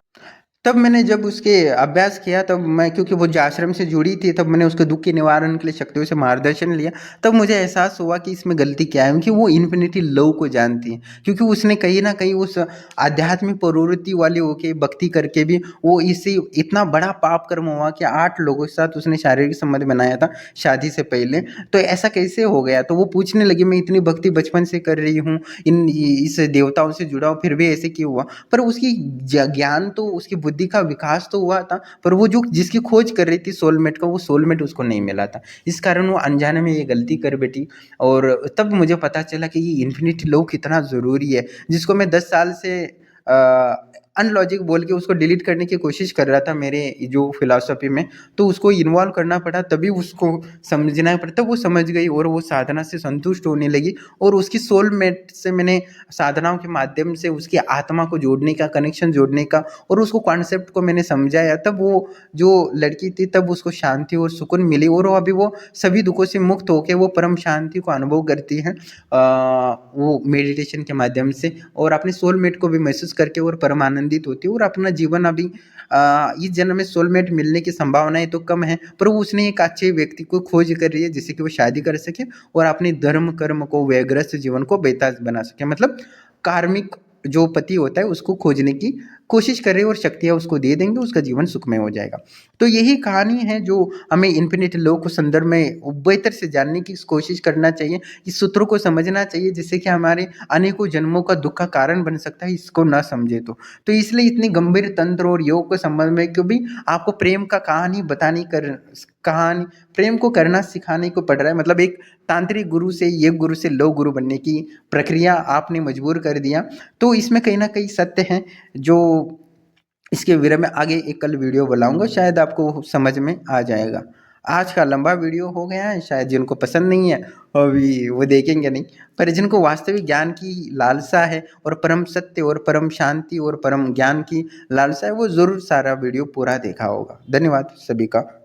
S1: तब मैंने जब उसके अभ्यास किया, तब मैं, क्योंकि वो जो आश्रम से जुड़ी थी, तब मैंने उसके दुख के निवारण के लिए शक्तियों से मार्गदर्शन लिया। तब मुझे एहसास हुआ कि इसमें गलती क्या है, कि वो इन्फिनिटी लव को जानती है, क्योंकि उसने कहीं ना कहीं उस आध्यात्मिक प्रवृत्ति वाली होके भक्ति करके भी वो इसे इतना बड़ा पाप कर्म हुआ कि 8 लोगों के साथ उसने शारीरिक संबंध बनाया था शादी से पहले। तो ऐसा कैसे हो गया, तो वो पूछने लगी मैं इतनी भक्ति बचपन से कर रही हूँ, इस देवताओं से जुड़ा हूँ, फिर भी ऐसे क्यों हुआ। पर उसकी ज्ञान तो, उसकी बुद्धि का विकास तो हुआ था, पर वो जो जिसकी खोज कर रही थी सोलमेट का, वो सोलमेट उसको नहीं मिला था। इस कारण वो अनजाने में ये गलती कर बैठी। और तब मुझे पता चला कि ये इन्फिनिटी लव कितना ज़रूरी है, जिसको मैं 10 साल से अनलॉजिक बोल के उसको डिलीट करने की कोशिश कर रहा था मेरे जो फिलॉसफी में, तो उसको इन्वॉल्व करना पड़ा, तभी उसको समझना पड़ा, तब वो समझ गई और वो साधना से संतुष्ट होने लगी। और उसकी सोलमेट से मैंने साधनाओं के माध्यम से उसकी आत्मा को जोड़ने का, कनेक्शन जोड़ने का और उसको कॉन्सेप्ट को मैंने समझाया, तब वो जो लड़की थी तब उसको शांति और सुकून मिली और वो अभी वो सभी दुखों से मुक्त होकर वो परम शांति को अनुभव करती है वो मेडिटेशन के माध्यम से, और अपने सोलमेट को भी महसूस करके और परम आनंदित होती है। और अपना जीवन अभी इस जन्म में सोलमेट मिलने की संभावनाएं तो कम है, पर उसने एक अच्छे व्यक्ति को खोज कर रही है जिससे कि वो शादी कर सके और अपने धर्म कर्म को, व्यग्रस्त जीवन को बेहतर बना सके। मतलब कार्मिक जो पति होता है उसको खोजने की कोशिश कर रहे हैं और शक्तियाँ उसको दे देंगे, उसका जीवन सुखमय हो जाएगा। तो यही कहानी है जो हमें इन्फिनिट लॉ को संदर्भ में बेहतर से जानने की कोशिश करना चाहिए, इस सूत्रों को समझना चाहिए, जिससे कि हमारे अनेकों जन्मों का दुख का कारण बन सकता है, इसको ना समझे तो इसलिए इतनी गंभीर तंत्र और योग के संबंध में क्योंकि आपको प्रेम का कहानी प्रेम को करना सिखाने को पड़ रहा है। मतलब एक तांत्रिक गुरु से, एक गुरु से लौ गुरु बनने की प्रक्रिया आपने मजबूर कर दिया, तो इसमें कहीं ना कहीं सत्य है जो इसके विवरण में आगे एक कल वीडियो बनाऊंगा, शायद आपको समझ में आ जाएगा। आज का लंबा वीडियो हो गया है, शायद जिनको पसंद नहीं है अभी वो देखेंगे नहीं, पर जिनको वास्तविक ज्ञान की लालसा है और परम सत्य और परम शांति और परम ज्ञान की लालसा है वो ज़रूर सारा वीडियो पूरा देखा होगा। धन्यवाद सभी का।